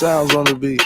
Sounds on the beat.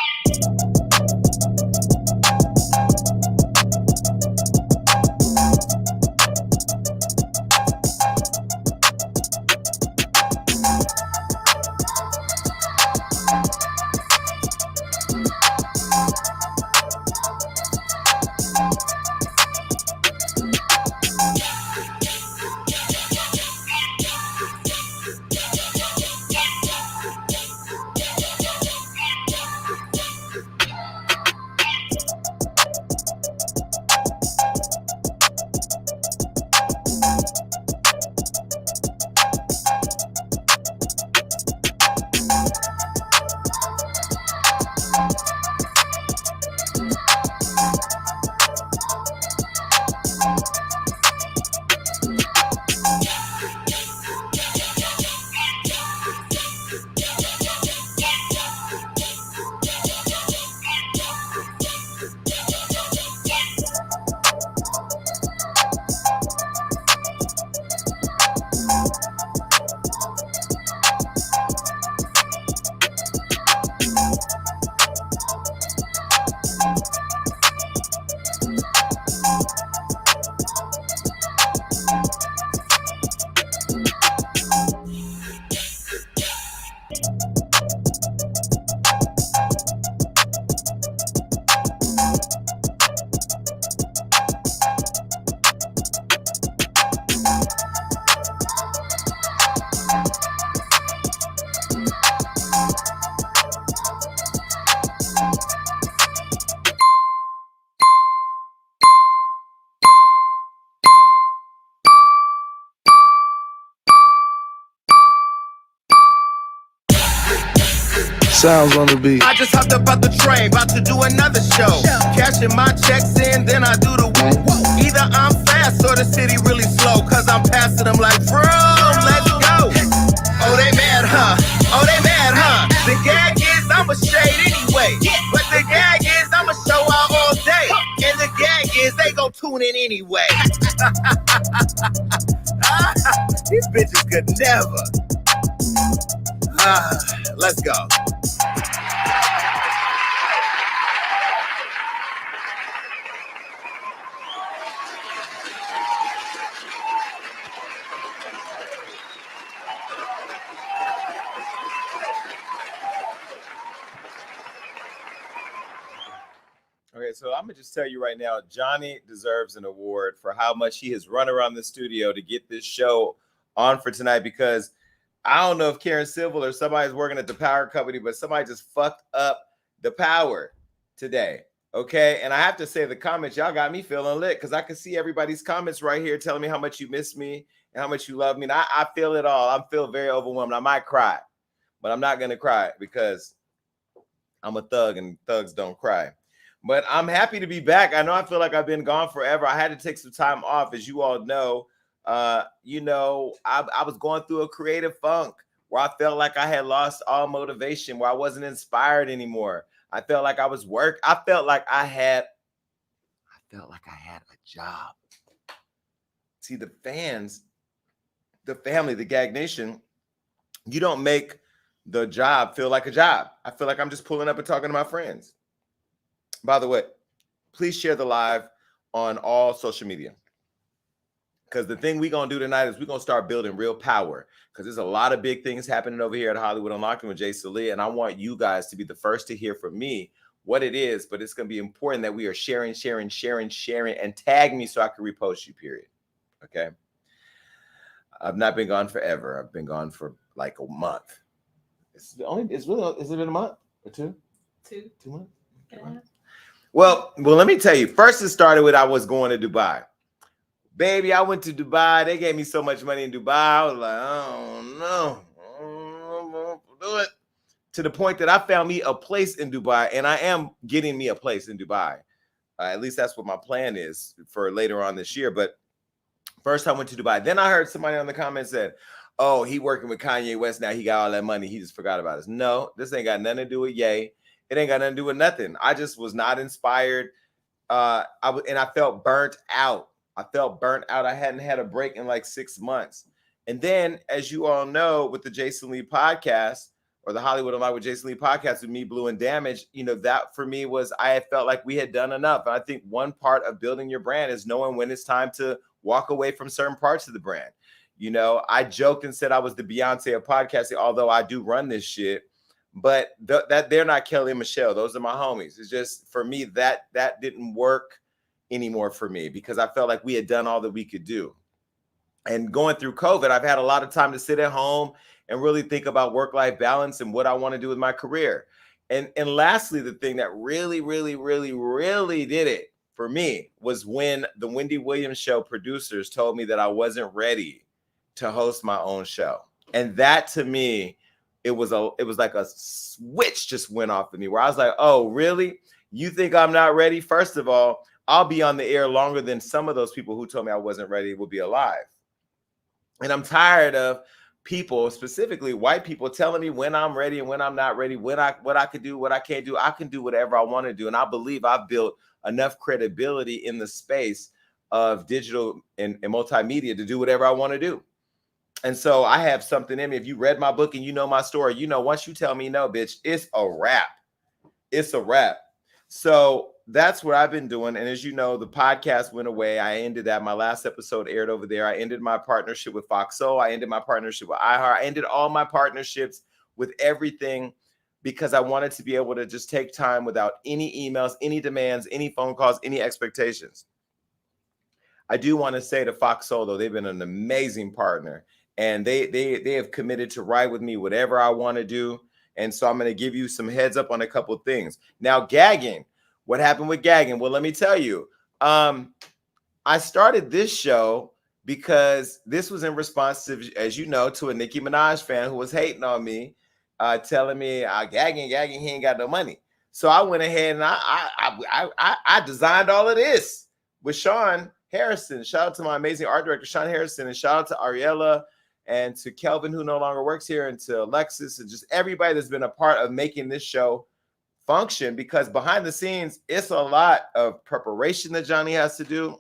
Sounds on the beat. I just hopped up out the train, about to do another show. Cashing my checks in, then I do the woo. Either I'm fast or the city really slow, cause I'm passing them like, bro, let's go. Oh, they mad, huh? Oh, they mad, huh? The gag is I'm a shade anyway. But the gag is I'm a show out all day. And the gag is they gon' tune in anyway. These bitches could never. Let's go. Okay, so I'm gonna just tell you right now, Johnny deserves an award for how much he has run around the studio to get this show on for tonight, because I don't know if Karen Civil or somebody's working at the power company, but somebody just fucked up the power today. Okay, and I have to say the comments, y'all got me feeling lit, because I can see everybody's comments right here telling me how much you miss me and how much you love me. And I feel it all. I feel very overwhelmed. I might cry, but I'm not gonna cry because I'm a thug and thugs don't cry. But I'm happy to be back. I know I feel like I've been gone forever. I had to take some time off, as you all know. I was going through a creative funk where I felt like I had lost all motivation, where I wasn't inspired anymore. I felt like I was I felt like I had felt like I had a job. See, the fans, the family, the Gag Nation, you don't make the job feel like a job. I feel like I'm just pulling up and talking to my friends. By the way, please share the live on all social media. Because the thing we're going to do tonight is we're going to start building real power. Because there's a lot of big things happening over here at Hollywood Unlocked with Jason Lee. And I want you guys to be the first to hear from me what it is. But it's going to be important that we are sharing, and tag me so I can repost you, period. Okay? I've not been gone forever. I've been gone for like a month. Has it been a month or two? 2 months? Okay. Well, let me tell you. First, it started with I was going to Dubai. Baby, I went to Dubai. They gave me so much money in Dubai. I was like, oh no, I don't know if I'll do it. To the point that I found me a place in Dubai, and I am getting me a place in Dubai. At least that's what my plan is for later on this year. But first, I went to Dubai. Then I heard somebody on the comments said, "Oh, he working with Kanye West now. He got all that money. He just forgot about us." No, this ain't got nothing to do with Ye. It ain't got nothing to do with nothing. I just was not inspired. I felt burnt out. I hadn't had a break in like 6 months. And then, as you all know, with the Jason Lee podcast or the Hollywood Unlocked with Jason Lee podcast with me, Blue and Damage, that for me was I had felt like we had done enough. And I think one part of building your brand is knowing when it's time to walk away from certain parts of the brand. I joked and said I was the Beyonce of podcasting, although I do run this shit. But that they're not Kelly and Michelle. Those are my homies. It's just, for me, that didn't work anymore for me because I felt like we had done all that we could do. And going through COVID, I've had a lot of time to sit at home and really think about work-life balance and what I want to do with my career. And lastly, the thing that really, really, really, really did it for me was when the Wendy Williams show producers told me that I wasn't ready to host my own show. And that, to me, it was like a switch just went off of me where I was like, oh, really? You think I'm not ready? First of all, I'll be on the air longer than some of those people who told me I wasn't ready will be alive. And I'm tired of people, specifically white people, telling me when I'm ready and when I'm not ready, what I could do, what I can't do. I can do whatever I want to do. And I believe I've built enough credibility in the space of digital and multimedia to do whatever I want to do. And so I have something in me. If you read my book and you know my story, once you tell me no, bitch, it's a wrap. It's a wrap. So that's what I've been doing. And as you know, the podcast went away. I ended that. My last episode aired over there. I ended my partnership with Fox Soul. I ended my partnership with iHeart. I ended all my partnerships with everything because I wanted to be able to just take time without any emails, any demands, any phone calls, any expectations. I do want to say to Fox Soul, though, they've been an amazing partner. And they have committed to ride with me whatever I want to do. And so I'm going to give you some heads up on a couple of things. Now, gagging. What happened with gagging? Well, let me tell you. I started this show because this was in response to, as you know, to a Nicki Minaj fan who was hating on me, telling me, gagging, he ain't got no money. So I went ahead and I designed all of this with Sean Harrison. Shout out to my amazing art director, Sean Harrison, and shout out to Ariella and to Kelvin, who no longer works here, and to Alexis, and just everybody that's been a part of making this show function, because behind the scenes, it's a lot of preparation that Johnny has to do.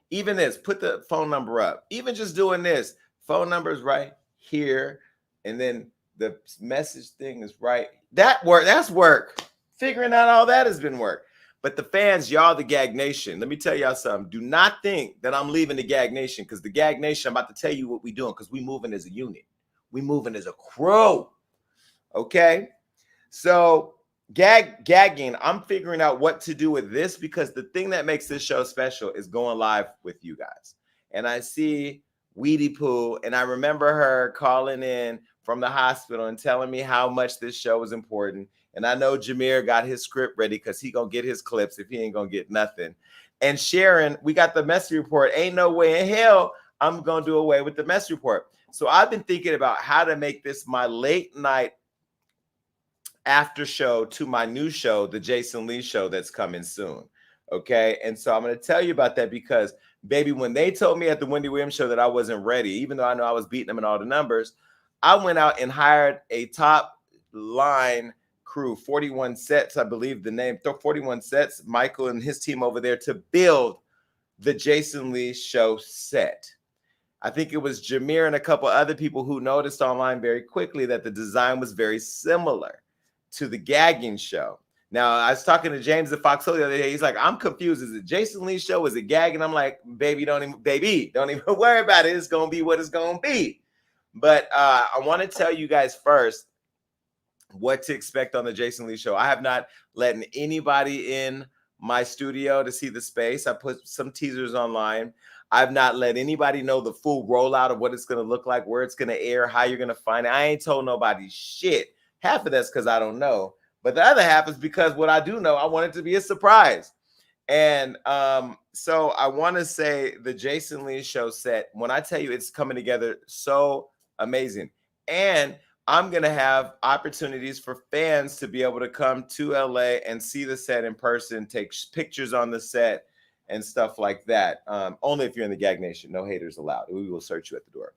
Even this, put the phone number up. Even just doing this, phone number is right here, and then the message thing is right. That's work. Figuring out all that has been work. But the fans, y'all, the Gag Nation, let me tell y'all something. Do not think that I'm leaving the Gag Nation, because the Gag Nation, I'm about to tell you what we're doing, because we moving as a unit. We moving as a crew. Okay? So gagging, I'm figuring out what to do with this, because the thing that makes this show special is going live with you guys. And I see Weedy Poo, and I remember her calling in from the hospital and telling me how much this show was important. And I know Jameer got his script ready because he gonna get his clips if he ain't gonna get nothing. And Sharon, we got the mess report. Ain't no way in hell I'm gonna do away with the mess report. So I've been thinking about how to make this my late night after show to my new show, the Jason Lee Show, that's coming soon. Okay. And so I'm going to tell you about that because, baby, when they told me at the Wendy Williams show that I wasn't ready, even though I know I was beating them in all the numbers, I went out and hired a top line crew, 41 Sets, I believe the name, 41 Sets, Michael and his team over there to build the Jason Lee Show set. I think it was Jameer and a couple other people who noticed online very quickly that the design was very similar to the gagging show. Now, I was talking to James at Fox Hill the other day. He's like, I'm confused. Is it Jason Lee's show? Is it gagging? I'm like, baby, don't even worry about it. It's going to be what it's going to be. But I want to tell you guys first what to expect on the Jason Lee show. I have not let anybody in my studio to see the space. I put some teasers online. I've not let anybody know the full rollout of what it's going to look like, where it's going to air, how you're going to find it. I ain't told nobody shit. Half of that's because I don't know. But the other half is because what I do know, I want it to be a surprise. And so I want to say the Jason Lee show set, when I tell you it's coming together so amazing. And I'm going to have opportunities for fans to be able to come to LA and see the set in person, take pictures on the set and stuff like that. Only if you're in the Gag Nation. No haters allowed. We will search you at the door.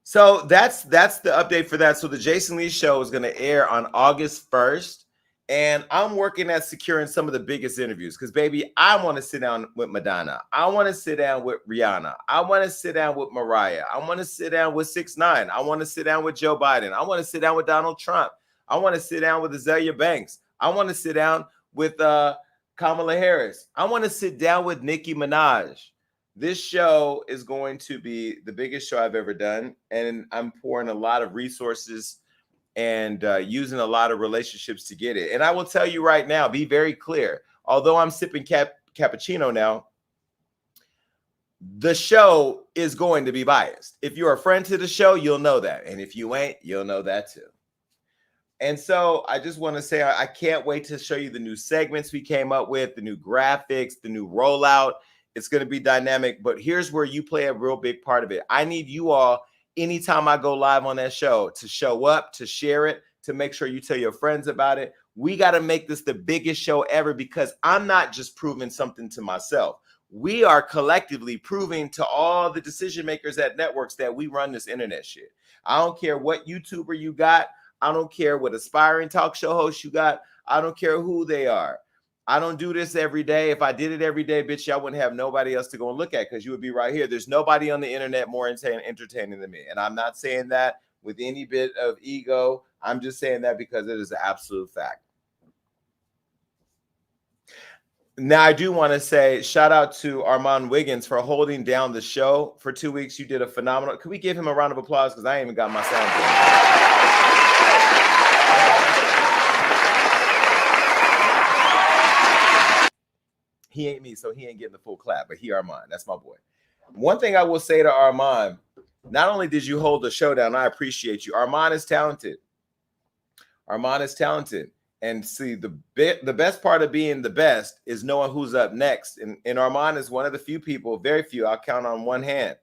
So that's the update for that. So the Jason Lee show is going to air on August 1st. And I'm working at securing some of the biggest interviews because, baby, I want to sit down with Madonna. I want to sit down with Rihanna. I want to sit down with Mariah. I want to sit down with 6ix9ine. I want to sit down with Joe Biden. I want to sit down with Donald Trump. I want to sit down with Azalea Banks. I want to sit down with Kamala Harris. I want to sit down with Nicki Minaj. This show is going to be the biggest show I've ever done, and I'm pouring a lot of resources and using a lot of relationships to get it. And I will tell you right now, be very clear. Although I'm sipping cappuccino now, the show is going to be biased. If you're a friend to the show, you'll know that. And if you ain't, you'll know that too. And so I just want to say, I can't wait to show you the new segments we came up with, the new graphics, the new rollout. It's going to be dynamic. But here's where you play a real big part of it. I need you all, anytime I go live on that show, to show up, to share it, to make sure you tell your friends about it. We got to make this the biggest show ever because I'm not just proving something to myself. We are collectively proving to all the decision makers at networks that we run this internet shit. I don't care what YouTuber you got. I don't care what aspiring talk show host you got. I don't care who they are. I don't do this every day. If I did it every day, bitch, I wouldn't have nobody else to go and look at because you would be right here. There's nobody on the internet more entertaining than me. And I'm not saying that with any bit of ego. I'm just saying that because it is an absolute fact. Now, I do want to say shout out to Armand Wiggins for holding down the show for 2 weeks. You did a phenomenal. Can we give him a round of applause? Because I ain't even got my sound going. He ain't me, so he ain't getting the full clap, but he Armand. That's my boy. One thing I will say to Armand, not only did you hold the show down, I appreciate you. Armand is talented. Armand is talented. And see, the best part of being the best is knowing who's up next. And Armand is one of the few people, very few, I'll count on one hand,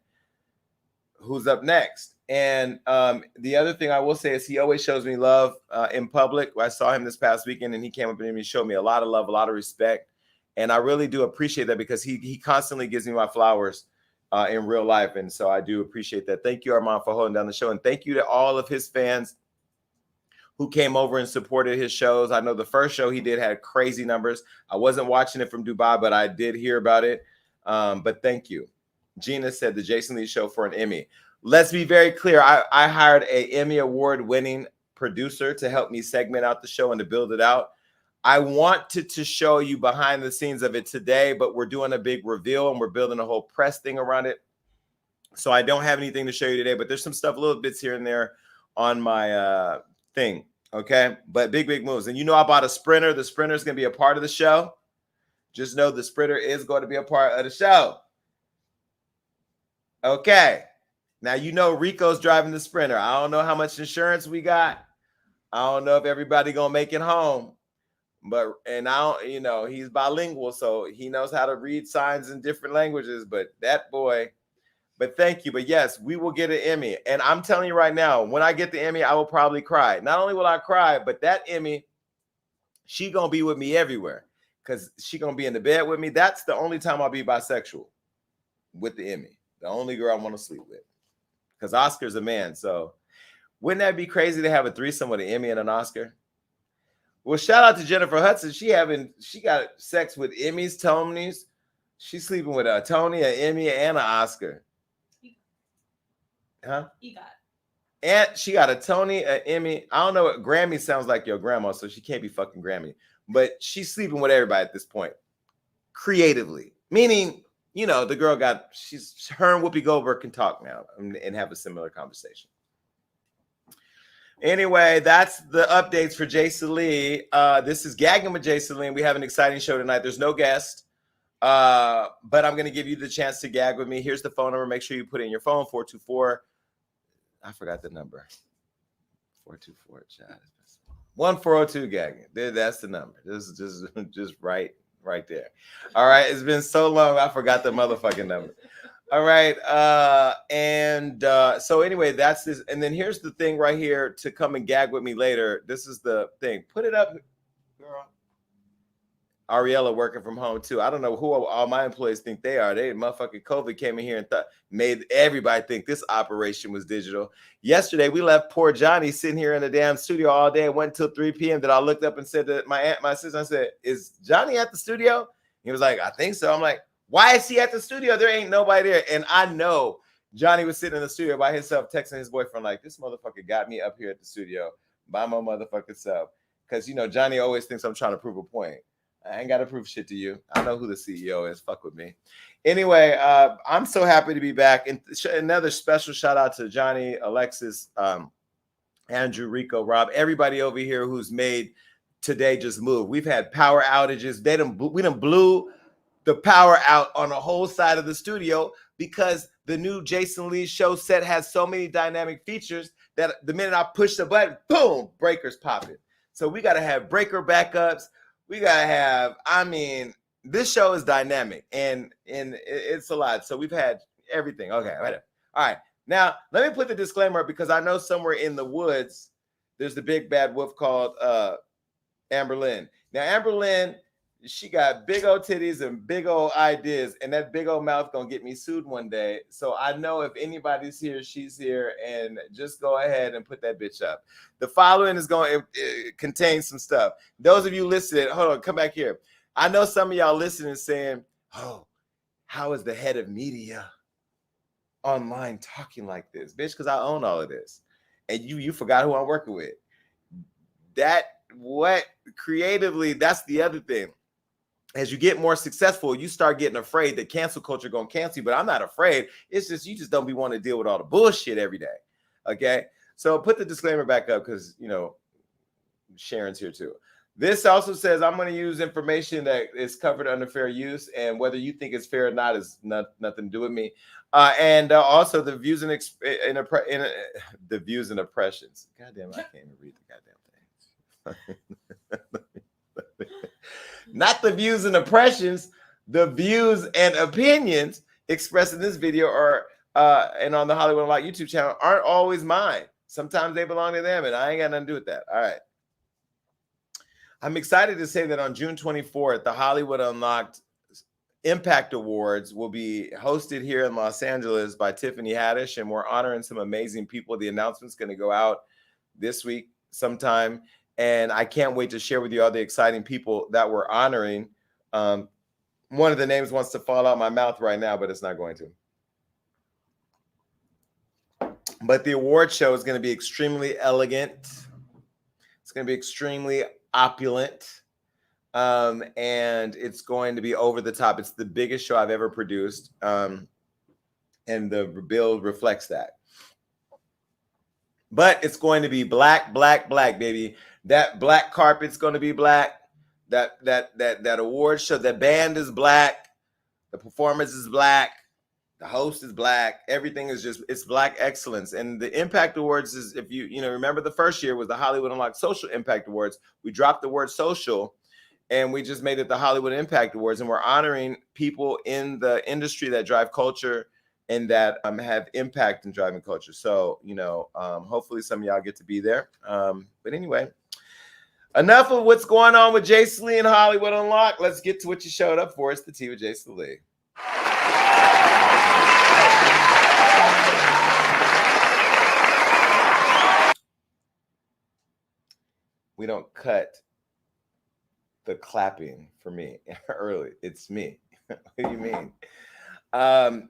who's up next. And the other thing I will say is he always shows me love in public. I saw him this past weekend, and he came up to me and showed me a lot of love, a lot of respect. And I really do appreciate that because he constantly gives me my flowers in real life. And so I do appreciate that. Thank you, Armand, for holding down the show. And thank you to all of his fans who came over and supported his shows. I know the first show he did had crazy numbers. I wasn't watching it from Dubai, but I did hear about it. But thank you. Gina said the Jason Lee show for an Emmy. Let's be very clear. I hired an Emmy award-winning producer to help me segment out the show and to build it out. I wanted to show you behind the scenes of it today, but we're doing a big reveal and we're building a whole press thing around it. So I don't have anything to show you today, but there's some stuff, little bits here and there on my thing. Okay. But big moves. And you know, I bought a Sprinter. The Sprinter is going to be a part of the show. Just know the Sprinter is going to be a part of the show. Okay. Now, you know, Rico's driving the Sprinter. I don't know how much insurance we got. I don't know if everybody going to make it home. And I don't, you know, he's bilingual, so he knows how to read signs in different languages. But that boy, but thank you. But yes, we will get an Emmy. And I'm telling you right now, when I get the Emmy, I will probably cry. Not only will I cry, but that Emmy, she going to be with me everywhere because she going to be in the bed with me. That's the only time I'll be bisexual with the Emmy. The only girl I want to sleep with because Oscar's a man. So wouldn't that be crazy to have a threesome with an Emmy and an Oscar? Well, shout out to Jennifer Hudson. She got sex with Emmys, Tonys. She's sleeping with a Tony, an Emmy, and an Oscar. Huh? And she got a Tony, an Emmy. I don't know what Grammy sounds like your grandma, so she can't be fucking Grammy. But she's sleeping with everybody at this point. Creatively. Meaning, you know, the girl her and Whoopi Goldberg can talk now and have a similar conversation. Anyway, that's the updates for Jason Lee. This is Gagging with Jason Lee. We have an exciting show tonight. There's no guest, but I'm going to give you the chance to gag with me. Here's the phone number. Make sure you put in your phone, 424. I forgot the number. 424, chat. 1402 gagging. That's the number. This is just right there. All right. It's been so long. I forgot the motherfucking number. All right. So anyway, that's this. And then here's the thing right here to come and gag with me later. This is the thing. Put it up, girl. Ariella working from home too. I don't know who all my employees think they are. They motherfucking COVID came in here and made everybody think this operation was digital. Yesterday, we left poor Johnny sitting here in the damn studio all day. It went until 3 p.m. That I looked up and said to my sister, I said, "Is Johnny at the studio?" He was like, "I think so." I'm like, "Why is he at the studio? There ain't nobody there." And I know Johnny was sitting in the studio by himself, texting his boyfriend like, "This motherfucker got me up here at the studio by my motherfucking self." Because, you know, Johnny always thinks I'm trying to prove a point. I ain't got to prove shit to you. I know who the CEO is. Fuck with me. Anyway, I'm so happy to be back. And another special shout out to Johnny, Alexis, Andrew, Rico, Rob, everybody over here who's made today just move. We've had power outages. We done blew the power out on the whole side of the studio because the new Jason Lee show set has so many dynamic features that the minute I push the button, boom, breakers popping. So we got to have breaker backups. We got to have, this show is dynamic and it's a lot. So we've had everything. Okay. Right. All right. Now, let me put the disclaimer up because I know somewhere in the woods, there's the big bad wolf called Amber Lynn. Now, Amber Lynn, she got big old titties and big old ideas, and that big old mouth gonna get me sued one day. So I know if anybody's here, she's here, and just go ahead and put that bitch up. The following is going to contain some stuff. Those of you listening, hold on, come back here. I know some of y'all listening saying, "Oh, how is the head of media online talking like this, bitch?" Because I own all of this, and you forgot who I'm working with. Creatively, that's the other thing. As you get more successful, you start getting afraid that cancel culture gonna cancel you. But I'm not afraid. It's just you just don't be wanting to deal with all the bullshit every day. Okay. So put the disclaimer back up because you know Sharon's here too. This also says I'm going to use information that is covered under fair use, and whether you think it's fair or not is nothing to do with me. Also the views and the views and oppressions. Goddamn, I can't even read the goddamn thing. Not the views and oppressions, the views and opinions expressed in this video and on the Hollywood Unlocked YouTube channel aren't always mine. Sometimes they belong to them, and I ain't got nothing to do with that. All right. I'm excited to say that on June 24th, the Hollywood Unlocked Impact Awards will be hosted here in Los Angeles by Tiffany Haddish, and we're honoring some amazing people. The announcement's going to go out this week sometime. And I can't wait to share with you all the exciting people that we're honoring. One of the names wants to fall out my mouth right now, but it's not going to. But the award show is going to be extremely elegant. It's going to be extremely opulent. And it's going to be over the top. It's the biggest show I've ever produced. And the bill reflects that. But it's going to be black, black, black, baby. That black carpet's going to be black. That award show, the band is black. The performance is black. The host is black. Everything is it's black excellence. And the Impact Awards is, if you remember the first year was the Hollywood Unlocked Social Impact Awards. We dropped the word social and we just made it the Hollywood Impact Awards. And we're honoring people in the industry that drive culture and that have impact in driving culture. So, hopefully some of y'all get to be there. But anyway, enough of what's going on with Jason Lee and Hollywood Unlocked. Let's get to what you showed up for. It's the tea with Jason Lee. We don't cut the clapping for me early. It's me. What do you mean? All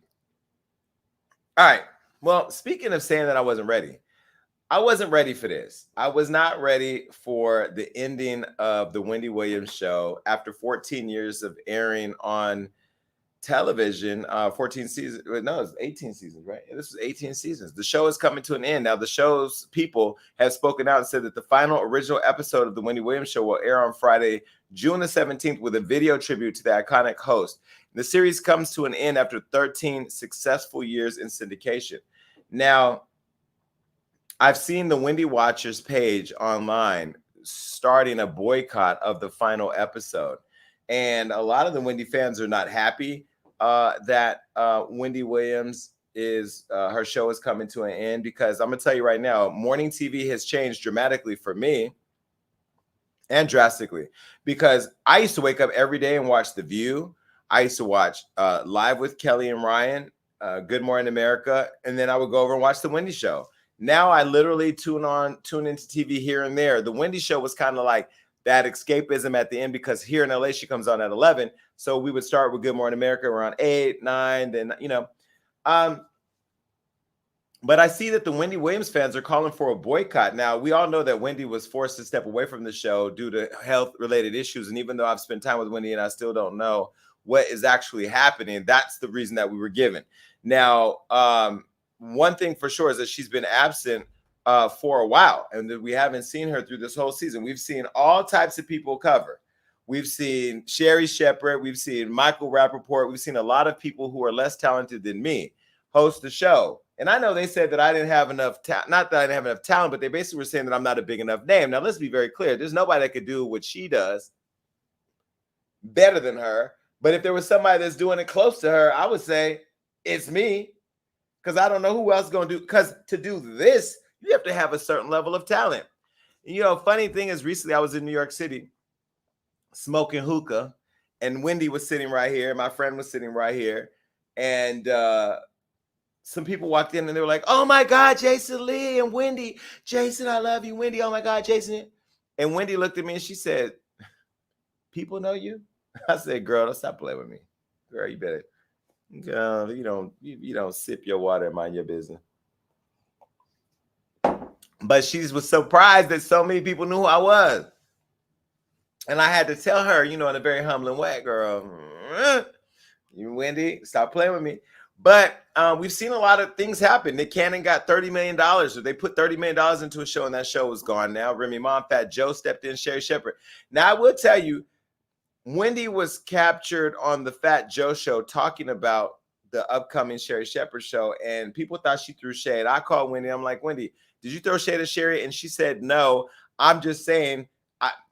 right. Well, speaking of saying that I wasn't ready for this. I was not ready for the ending of the Wendy Williams show after 14 years of airing on television. 14 seasons. No, it's 18 seasons, right? This was 18 seasons. The show is coming to an end. Now, the show's people have spoken out and said that the final original episode of the Wendy Williams show will air on Friday, June the 17th, with a video tribute to the iconic host. The series comes to an end after 13 successful years in syndication. Now, I've seen the Wendy Watchers page online starting a boycott of the final episode. And a lot of the Wendy fans are not happy that Wendy Williams is her show is coming to an end, because I'm going to tell you right now, morning TV has changed dramatically for me, and drastically, because I used to wake up every day and watch The View. I used to watch Live with Kelly and Ryan, Good Morning America, and then I would go over and watch The Wendy Show. Now I literally tune into TV here and there. The Wendy Show was kind of like that escapism at the end, because here in LA she comes on at 11. So we would start with Good Morning America around 8, 9, then, you know. But I see that the Wendy Williams fans are calling for a boycott. Now, we all know that Wendy was forced to step away from the show due to health-related issues. And even though I've spent time with Wendy and I still don't know what is actually happening, that's the reason that we were given. Now, one thing for sure is that she's been absent for a while, and that we haven't seen her through this whole season. We've seen all types of people cover. We've seen Sherry Shepherd. We've seen Michael Rappaport. We've seen a lot of people who are less talented than me host the show. And I know they said that I didn't have enough talent. Not that I didn't have enough talent, but they basically were saying that I'm not a big enough name. Now, let's be very clear. There's nobody that could do what she does better than her. But if there was somebody that's doing it close to her, I would say it's me, because I don't know who else is going to do. Because to do this, you have to have a certain level of talent. You know, funny thing is, recently I was in New York City smoking hookah, and Wendy was sitting right here. My friend was sitting right here. And some people walked in and they were like, "Oh my God, Jason Lee and Wendy. Jason, I love you, Wendy. Oh my God, Jason." And Wendy looked at me and she said, "People know you?" I said, "Girl, don't stop playing with me. Girl, you better. Girl, you don't sip your water and mind your business." But she was surprised that so many people knew who I was. And I had to tell her, you know, in a very humbling way, "Girl, you, Wendy, stop playing with me." But we've seen a lot of things happen. Nick Cannon got $30 million. Or they put $30 million into a show, and that show was gone now. Remy Ma, Fat Joe stepped in, Sherry Shepherd. Now, I will tell you, Wendy was captured on the Fat Joe show talking about the upcoming Sherry Shepherd show, and people thought she threw shade. I called Wendy. I'm like, "Wendy, did you throw shade at Sherry?" And she said, "No, I'm just saying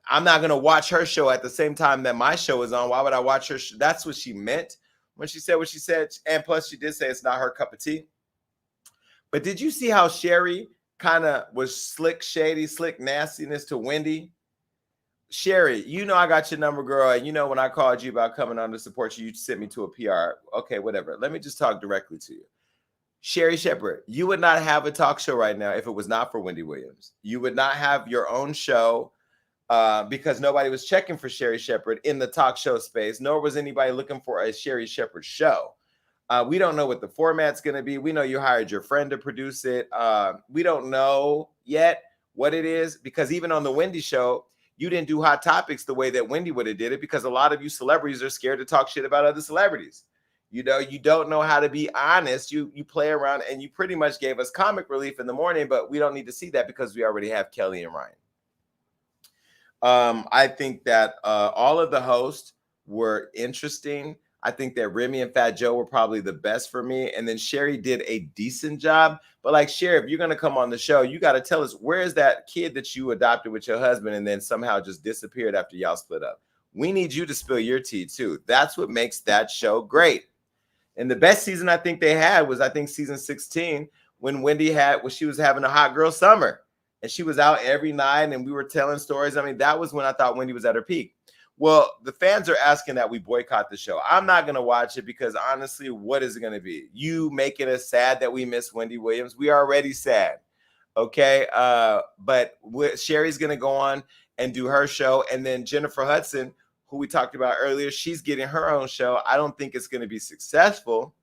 I'm not going to watch her show at the same time that my show is on. Why would I watch her?" That's what she meant when she said what she said. And plus, she did say it's not her cup of tea. But did you see how Sherry kind of was slick, shady, slick nastiness to Wendy? "Sherry, you know I got your number, girl. And you know when I called you about coming on to support you, you sent me to a PR. Okay, whatever. Let me just talk directly to you. Sherry Shepherd, you would not have a talk show right now if it was not for Wendy Williams. You would not have your own show because nobody was checking for Sherry Shepherd in the talk show space, nor was anybody looking for a Sherry Shepherd show. We don't know what the format's going to be. We know you hired your friend to produce it. We don't know yet what it is, because even on the Wendy show, you didn't do hot topics the way that Wendy would have did it, because a lot of you celebrities are scared to talk shit about other celebrities. You know, you don't know how to be honest. You play around, and you pretty much gave us comic relief in the morning, but we don't need to see that because we already have Kelly and Ryan. I think that all of the hosts were interesting. I think that Remy and Fat Joe were probably the best for me. And then Sherry did a decent job. But like, Sherry, if you're going to come on the show, you got to tell us, where is that kid that you adopted with your husband and then somehow just disappeared after y'all split up? We need you to spill your tea too. That's what makes that show great. And the best season I think they had was, I think, season 16, when she was having a hot girl summer. And she was out every night and we were telling stories. I mean, that was when I thought Wendy was at her peak. Well, the fans are asking that we boycott the show. I'm not going to watch it because, honestly, what is it going to be? You making us sad that we miss Wendy Williams? We are already sad, okay? But Sherry's going to go on and do her show. And then Jennifer Hudson, who we talked about earlier, she's getting her own show. I don't think it's going to be successful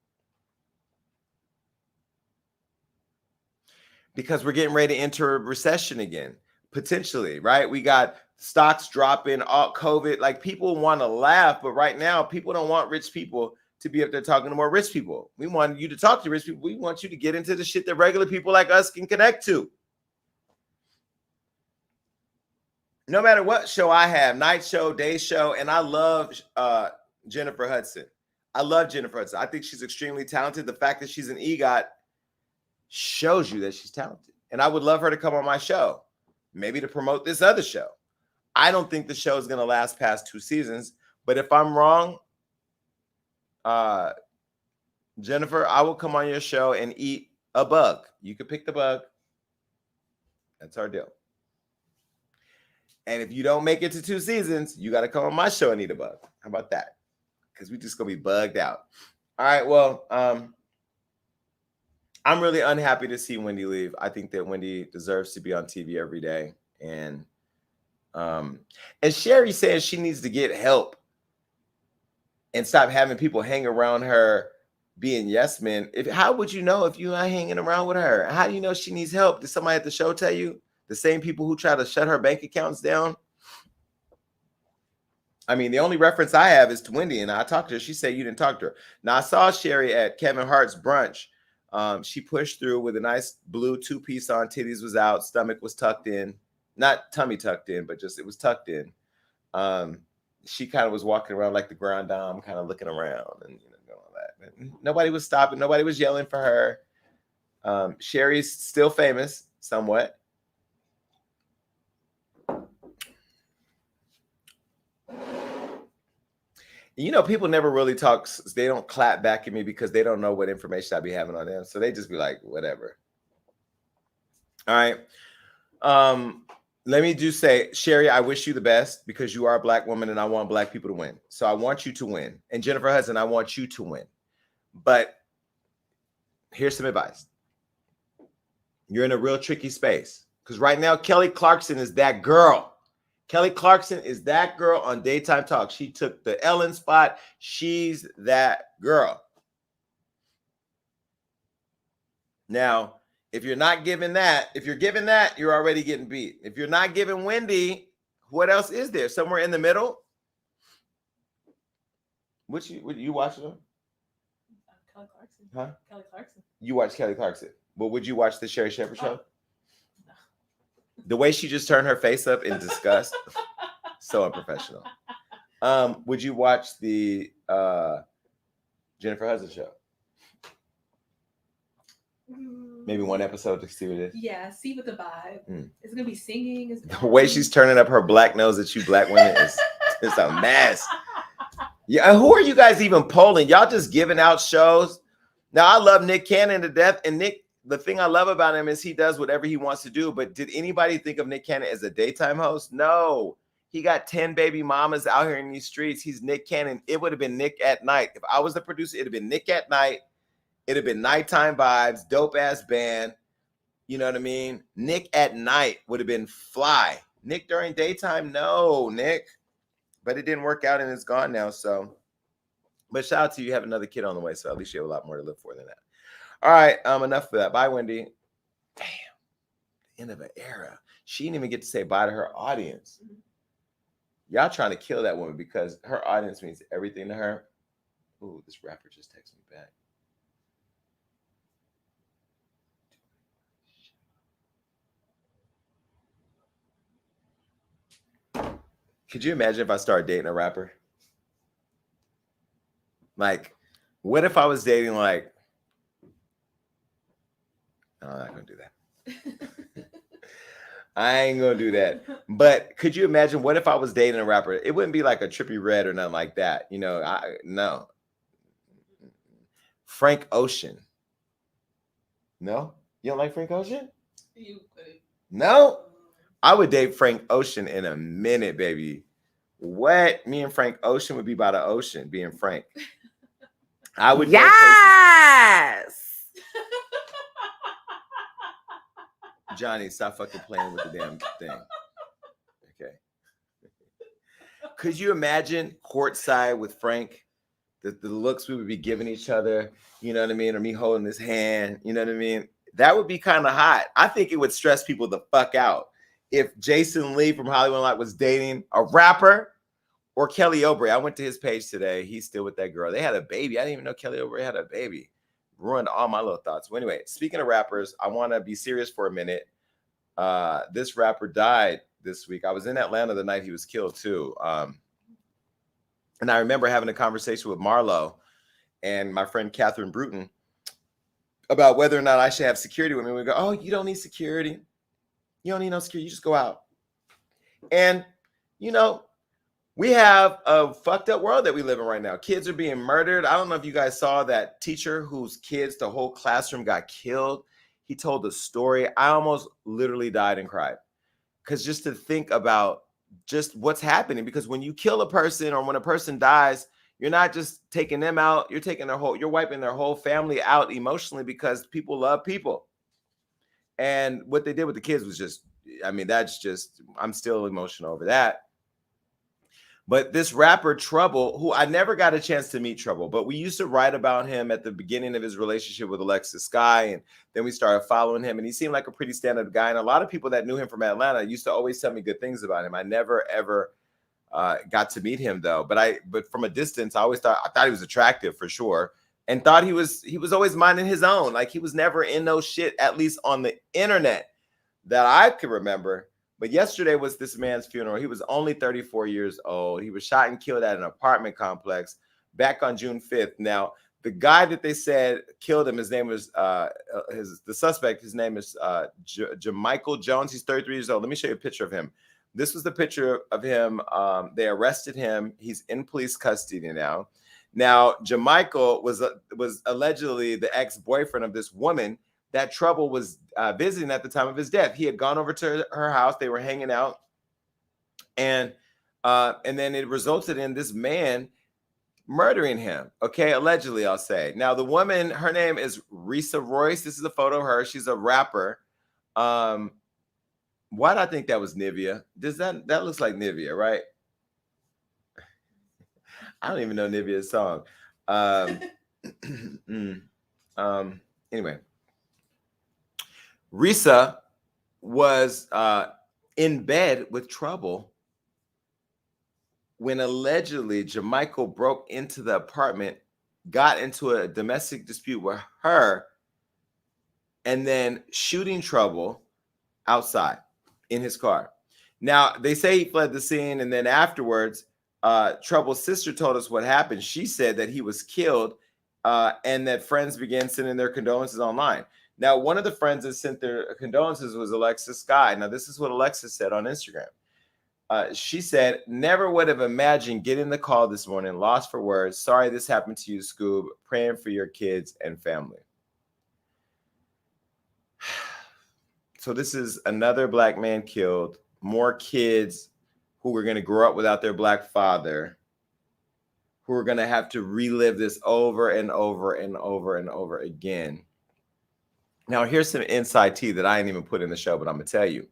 because we're getting ready to enter a recession again, potentially, right? We got stocks dropping, all COVID. Like, people want to laugh, but right now people don't want rich people to be up there talking to more rich people. We want you to talk to rich people. We want you to get into the shit that regular people like us can connect to. No matter what show I have, night show, day show, and I love Jennifer Hudson. I love Jennifer Hudson. I think she's extremely talented. The fact that she's an EGOT shows you that she's talented. And I would love her to come on my show, maybe to promote this other show. I don't think the show is going to last past 2 seasons, but if I'm wrong, Jennifer, I will come on your show and eat a bug. You can pick the bug. That's our deal. And if you don't make it to 2 seasons, you got to come on my show and eat a bug. How about that? Because we just going to be bugged out. All right. Well, I'm really unhappy to see Wendy leave. I think that Wendy deserves to be on TV every day. And Sherry says she needs to get help and stop having people hang around her being yes men. How would you know if you're not hanging around with her? How do you know she needs help? Did somebody at the show tell you? The same people who try to shut her bank accounts down? I mean, the only reference I have is to Wendy, and I talked to her. She said you didn't talk to her. Now, I saw Sherry at Kevin Hart's brunch. She pushed through with a nice blue 2-piece on. Titties was out. Stomach was tucked in. Not tummy tucked in, but just it was tucked in. She kind of was walking around like the grand dame, kind of looking around and doing all that. But nobody was stopping. Nobody was yelling for her. Sherry's still famous somewhat. People never really talk. They don't clap back at me because they don't know what information I be having on them. So they just be like, whatever. All right. Let me just say, Sherry, I wish you the best because you are a Black woman and I want Black people to win. So I want you to win. And Jennifer Hudson, I want you to win. But here's some advice. You're in a real tricky space because right now, Kelly Clarkson is that girl. Kelly Clarkson is that girl on Daytime Talk. She took the Ellen spot. She's that girl. Now, if you're not giving that, if you're giving that, you're already getting beat. If you're not giving Wendy, what else is there? Somewhere in the middle? Would you watching them? Kelly Clarkson. Huh? Kelly Clarkson. You watch Kelly Clarkson. But would you watch the Sherry Shepherd show? No. The way she just turned her face up in disgust, so unprofessional. Would you watch the Jennifer Hudson show? Maybe one episode to see what it is. Yeah, see what the vibe. It's gonna be singing. The way she's turning up her black nose at you black women is it's a mess. Yeah, who are you guys even polling? Y'all just giving out shows. Now I love Nick Cannon to death, and Nick. The thing I love about him is he does whatever he wants to do. But did anybody think of Nick Cannon as a daytime host? No. He got 10 baby mamas out here in these streets. He's Nick Cannon. It would have been Nick at night. If I was the producer, it'd have been Nick at night. It'd have been nighttime vibes, dope ass band. You know what I mean? Nick at night would have been fly. Nick during daytime? No, Nick. But it didn't work out and it's gone now. So, but shout out to you. You have another kid on the way. So at least you have a lot more to live for than that. All right, enough for that. Bye, Wendy. Damn, end of an era. She didn't even get to say bye to her audience. Y'all trying to kill that woman because her audience means everything to her. Ooh, this rapper just texted me back. Could you imagine if I started dating a rapper? Like, what if I was dating like, no, I'm not going to do that. I ain't going to do that. But could you imagine what if I was dating a rapper? It wouldn't be like a Trippie Redd or nothing like that. No. Frank Ocean. No? You don't like Frank Ocean? You could. No? I would date Frank Ocean in a minute, baby. What? Me and Frank Ocean would be by the ocean, being Frank. I would. Yes. Johnny, stop fucking playing with the damn thing. Okay. Could you imagine courtside with Frank? The looks we would be giving each other, you know what I mean? Or me holding his hand, you know what I mean? That would be kind of hot. I think it would stress people the fuck out if Jason Lee from Hollywood Unlocked was dating a rapper or Kelly Oubre. I went to his page today. He's still with that girl. They had a baby. I didn't even know Kelly Oubre had a baby. Ruined all my little thoughts. Well, anyway, speaking of rappers, I want to be serious for a minute. This rapper died this week. I was in Atlanta the night he was killed too. And I remember having a conversation with Marlo and my friend Catherine Bruton about whether or not I should have security with me. We go, oh, you don't need security. You don't need no security. You just go out. And, you know, we have a fucked up world that we live in right now. Kids are being murdered. I don't know if you guys saw that teacher whose kids, the whole classroom got killed. He told the story. I almost literally died and cried. Because just to think about just what's happening, because when you kill a person or when a person dies, you're not just taking them out, you're wiping their whole family out emotionally because people love people. And what they did with the kids was just, I mean, I'm still emotional over that. But this rapper Trouble, who I never got a chance to meet Trouble, but we used to write about him at the beginning of his relationship with Alexis Sky, and then we started following him, and he seemed like a pretty stand-up guy. And a lot of people that knew him from Atlanta used to always tell me good things about him. I never ever got to meet him though, but from a distance, I thought he was attractive for sure, and thought he was always minding his own. Like he was never in no shit, at least on the internet that I could remember. But yesterday was this man's funeral. He was only 34 years old. He was shot and killed at an apartment complex back on June 5th. Now, the guy that they said killed him, his name was the suspect. His name is Jamichael Jones. He's 33 years old. Let me show you a picture of him. This was the picture of him. They arrested him. He's in police custody now. Now, Jamichael was allegedly the ex-boyfriend of this woman that Trouble was visiting at the time of his death. He had gone over to her house. They were hanging out. And then it resulted in this man murdering him. Okay, allegedly, I'll say. Now, the woman, her name is Risa Royce. This is a photo of her. She's a rapper. Why did I think that was Nivea? That looks like Nivea, right? I don't even know Nivea's song. Anyway. Risa was in bed with Trouble when allegedly Jamichael broke into the apartment, got into a domestic dispute with her, and then shooting Trouble outside in his car. Now, they say he fled the scene, and then afterwards, Trouble's sister told us what happened. She said that he was killed and that friends began sending their condolences online. Now, one of the friends that sent their condolences was Alexis Sky. Now, this is what Alexis said on Instagram. She said, never would have imagined getting the call this morning. Lost for words. Sorry this happened to you, Scoob. Praying for your kids and family. So this is another black man killed. More kids who are going to grow up without their black father, who are going to have to relive this over and over and over and over again. Now, here's some inside tea that I didn't even put in the show, but I'm going to tell you.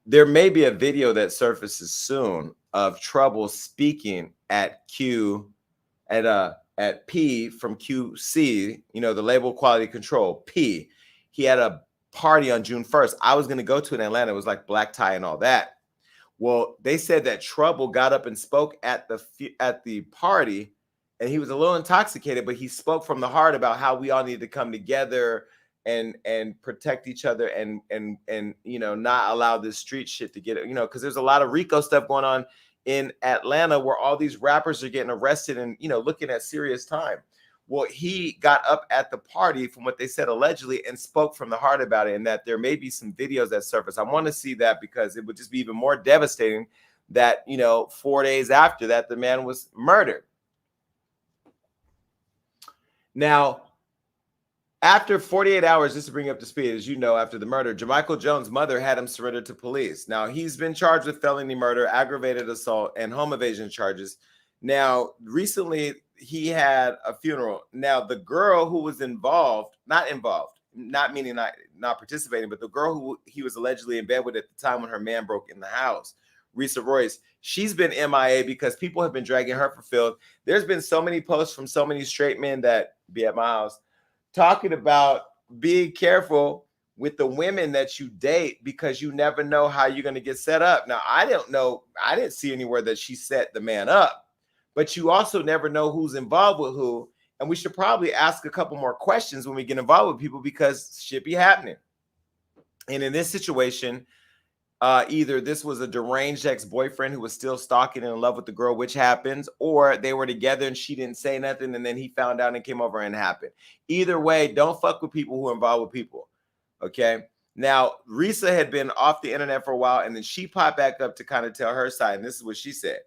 There may be a video that surfaces soon of Trouble speaking at P from QC, you know, the label quality control, P. He had a party on June 1st. I was going to go to in Atlanta. It was like black tie and all that. Well, they said that Trouble got up and spoke at the party, and he was a little intoxicated, but he spoke from the heart about how we all need to come together and protect each other and you know, not allow this street shit to get it, you know, because there's a lot of RICO stuff going on in Atlanta where all these rappers are getting arrested and, you know, looking at serious time. Well, he got up at the party, from what they said allegedly, and spoke from the heart about it, and that there may be some videos that surface. I want to see that because it would just be even more devastating that, you know, 4 days after that, the man was murdered. Now, after 48 hours, just to bring you up to speed, as you know, after the murder, Jamichael Jones' mother had him surrendered to police. Now, he's been charged with felony murder, aggravated assault, and home evasion charges. Now, recently, he had a funeral. Now, the girl who was not participating, but the girl who he was allegedly in bed with at the time when her man broke in the house, Risa Royce. She's been MIA because people have been dragging her for filth. There's been so many posts from so many straight men that be at my house talking about being careful with the women that you date because you never know how you're going to get set up. Now, I don't know. I didn't see anywhere that she set the man up, but you also never know who's involved with who. And we should probably ask a couple more questions when we get involved with people because shit be happening. And in this situation, either this was a deranged ex-boyfriend who was still stalking and in love with the girl, which happens, or they were together and she didn't say nothing and then he found out and came over and it happened. Either way, don't fuck with people who are involved with people. Okay. Now, Risa had been off the internet for a while and then she popped back up to kind of tell her side. And this is what she said.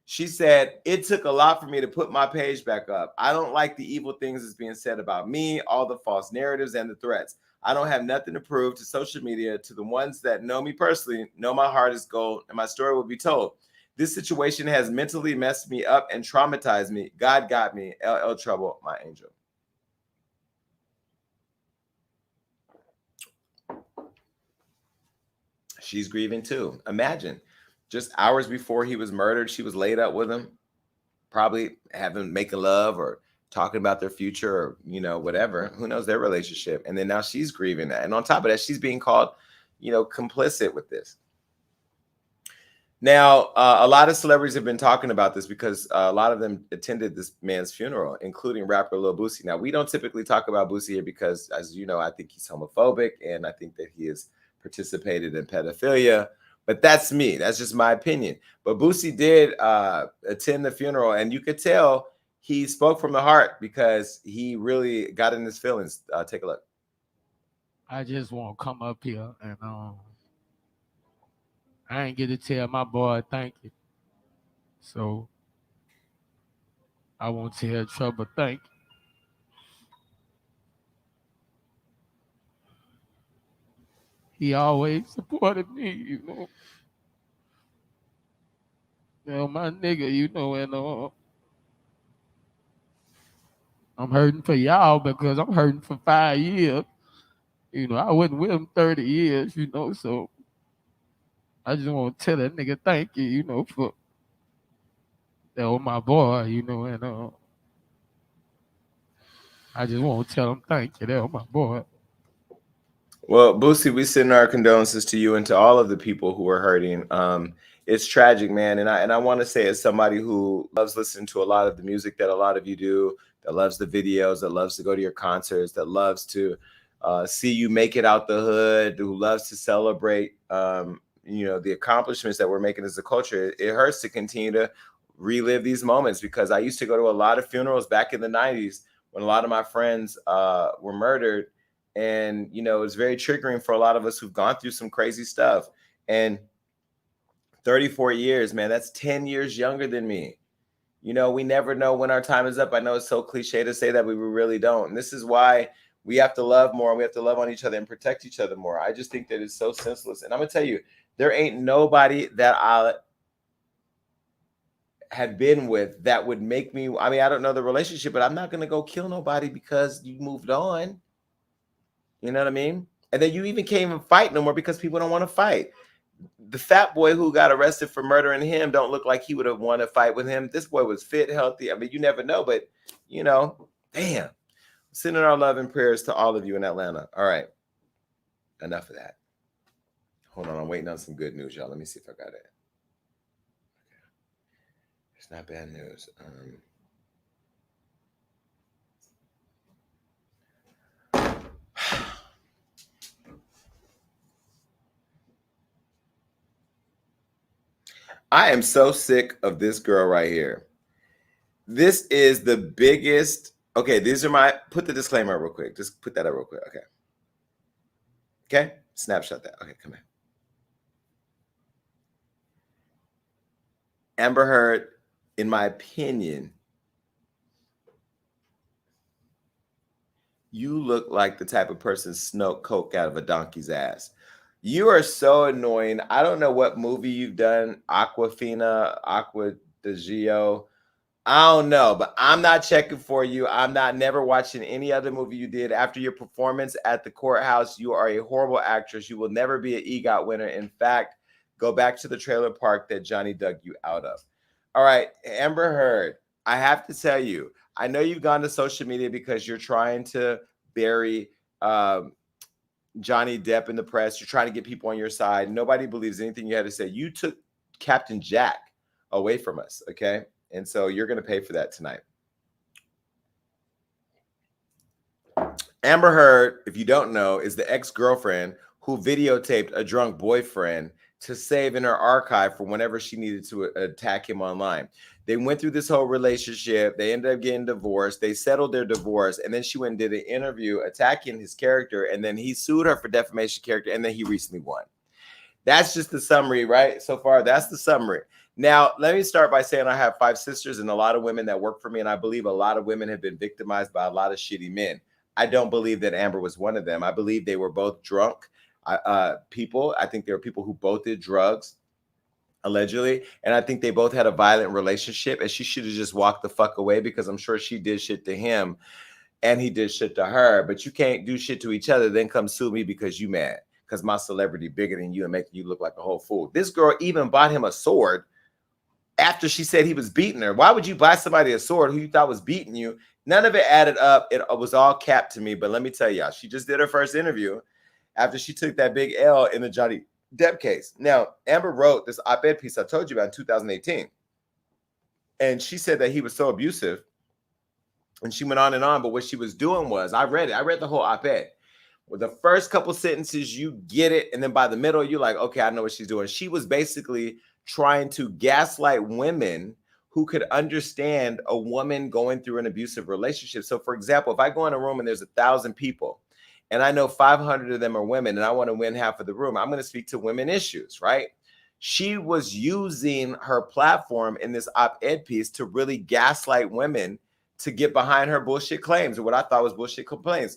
She said, it took a lot for me to put my page back up. I don't like the evil things that's being said about me, all the false narratives and the threats. I don't have nothing to prove to social media. To the ones that know me personally, know my heart is gold and my story will be told. This situation has mentally messed me up and traumatized me. God got me. LL Trouble, my angel. She's grieving too. Imagine, just hours before he was murdered, she was laid up with him, probably making love or talking about their future or, you know, whatever. Who knows their relationship? And then now she's grieving that. And on top of that, she's being called, you know, complicit with this. Now, a lot of celebrities have been talking about this because a lot of them attended this man's funeral, including rapper Lil Boosie. Now, we don't typically talk about Boosie here because, as you know, I think he's homophobic and I think that he has participated in pedophilia. But that's me. That's just my opinion. But Boosie did attend the funeral, and you could tell he spoke from the heart because he really got in his feelings. Take a look. I just want to come up here and I ain't get to tell my boy thank you. So I won't tell Trouble thank you. He always supported me, you know. You know, my nigga, you know, and I'm hurting for y'all because I'm hurting for 5 years. You know, I wasn't with him 30 years, you know, so I just want to tell that nigga thank you, you know, for that was my boy, you know, and I just want to tell him thank you. That was my boy. Well, Boosie, we send our condolences to you and to all of the people who are hurting. It's tragic, man. And I want to say, as somebody who loves listening to a lot of the music that a lot of you do, that loves the videos, that loves to go to your concerts, that loves to see you make it out the hood, who loves to celebrate, you know, the accomplishments that we're making as a culture. It hurts to continue to relive these moments because I used to go to a lot of funerals back in the 90s when a lot of my friends were murdered. And, you know, it's very triggering for a lot of us who've gone through some crazy stuff. And 34 years, man, that's 10 years younger than me. You know, we never know when our time is up. I know it's so cliche to say that, but we really don't. And this is why we have to love more. And we have to love on each other and protect each other more. I just think that it's so senseless. And I'm going to tell you, there ain't nobody that I had been with that would make me, I mean, I don't know the relationship, but I'm not going to go kill nobody because you moved on. You know what I mean? And then you even can't even fight no more because people don't want to fight. The fat boy who got arrested for murdering him don't look like he would have wanted to fight with him. This boy was fit, healthy. I mean, you never know, but, you know, damn. Sending our love and prayers to all of you in Atlanta. All right. Enough of that. Hold on. I'm waiting on some good news, y'all. Let me see if I got it. Okay. It's not bad news. I am so sick of this girl right here. This is the biggest. Okay, these are my, put the disclaimer real quick. Just put that up real quick. Okay. Okay. Snapshot that. Okay, come here. Amber Heard, in my opinion, you look like the type of person snoke coke out of a donkey's ass. You are so annoying. I don't know what movie you've done, Aquafina, Aqua de Gio. I don't know, but I'm not checking for you. I'm not never watching any other movie you did. After your performance at the courthouse, you are a horrible actress. You will never be an EGOT winner. In fact, Go back to the trailer park that Johnny dug you out of. All right, Amber Heard, I have to tell you, I know you've gone to social media because you're trying to bury Johnny Depp in the press. You're trying to get people on your side. Nobody believes anything you had to say. You took Captain Jack away from us, okay? And so you're going to pay for that tonight. Amber Heard, if you don't know, is the ex-girlfriend who videotaped a drunk boyfriend to save in her archive for whenever she needed to attack him online. They went through this whole relationship. They ended up getting divorced. They settled their divorce. And then she went and did an interview attacking his character. And then he sued her for defamation of character. And then he recently won. That's just the summary, right? So far, that's the summary. Now, let me start by saying I have 5 sisters and a lot of women that work for me. And I believe a lot of women have been victimized by a lot of shitty men. I don't believe that Amber was one of them. I believe they were both drunk people. I think there were people who both did drugs, allegedly. And I think they both had a violent relationship. And she should have just walked the fuck away because I'm sure she did shit to him and he did shit to her. But you can't do shit to each other, then come sue me because you mad. Because my celebrity bigger than you and making you look like a whole fool. This girl even bought him a sword after she said he was beating her. Why would you buy somebody a sword who you thought was beating you? None of it added up. It was all capped to me. But let me tell y'all, she just did her first interview after she took that big L in the Johnny Depp case. Now, Amber wrote this op-ed piece I told you about in 2018. And she said that he was so abusive. And she went on and on. But what she was doing was, I read it. I read the whole op-ed. With the first couple sentences, you get it. And then by the middle, you're like, okay, I know what she's doing. She was basically trying to gaslight women who could understand a woman going through an abusive relationship. So, for example, if I go in a room and there's 1,000 people, and I know 500 of them are women, and I want to win half of the room, I'm going to speak to women issues, right? She was using her platform in this op-ed piece to really gaslight women to get behind her bullshit claims, or what I thought was bullshit complaint.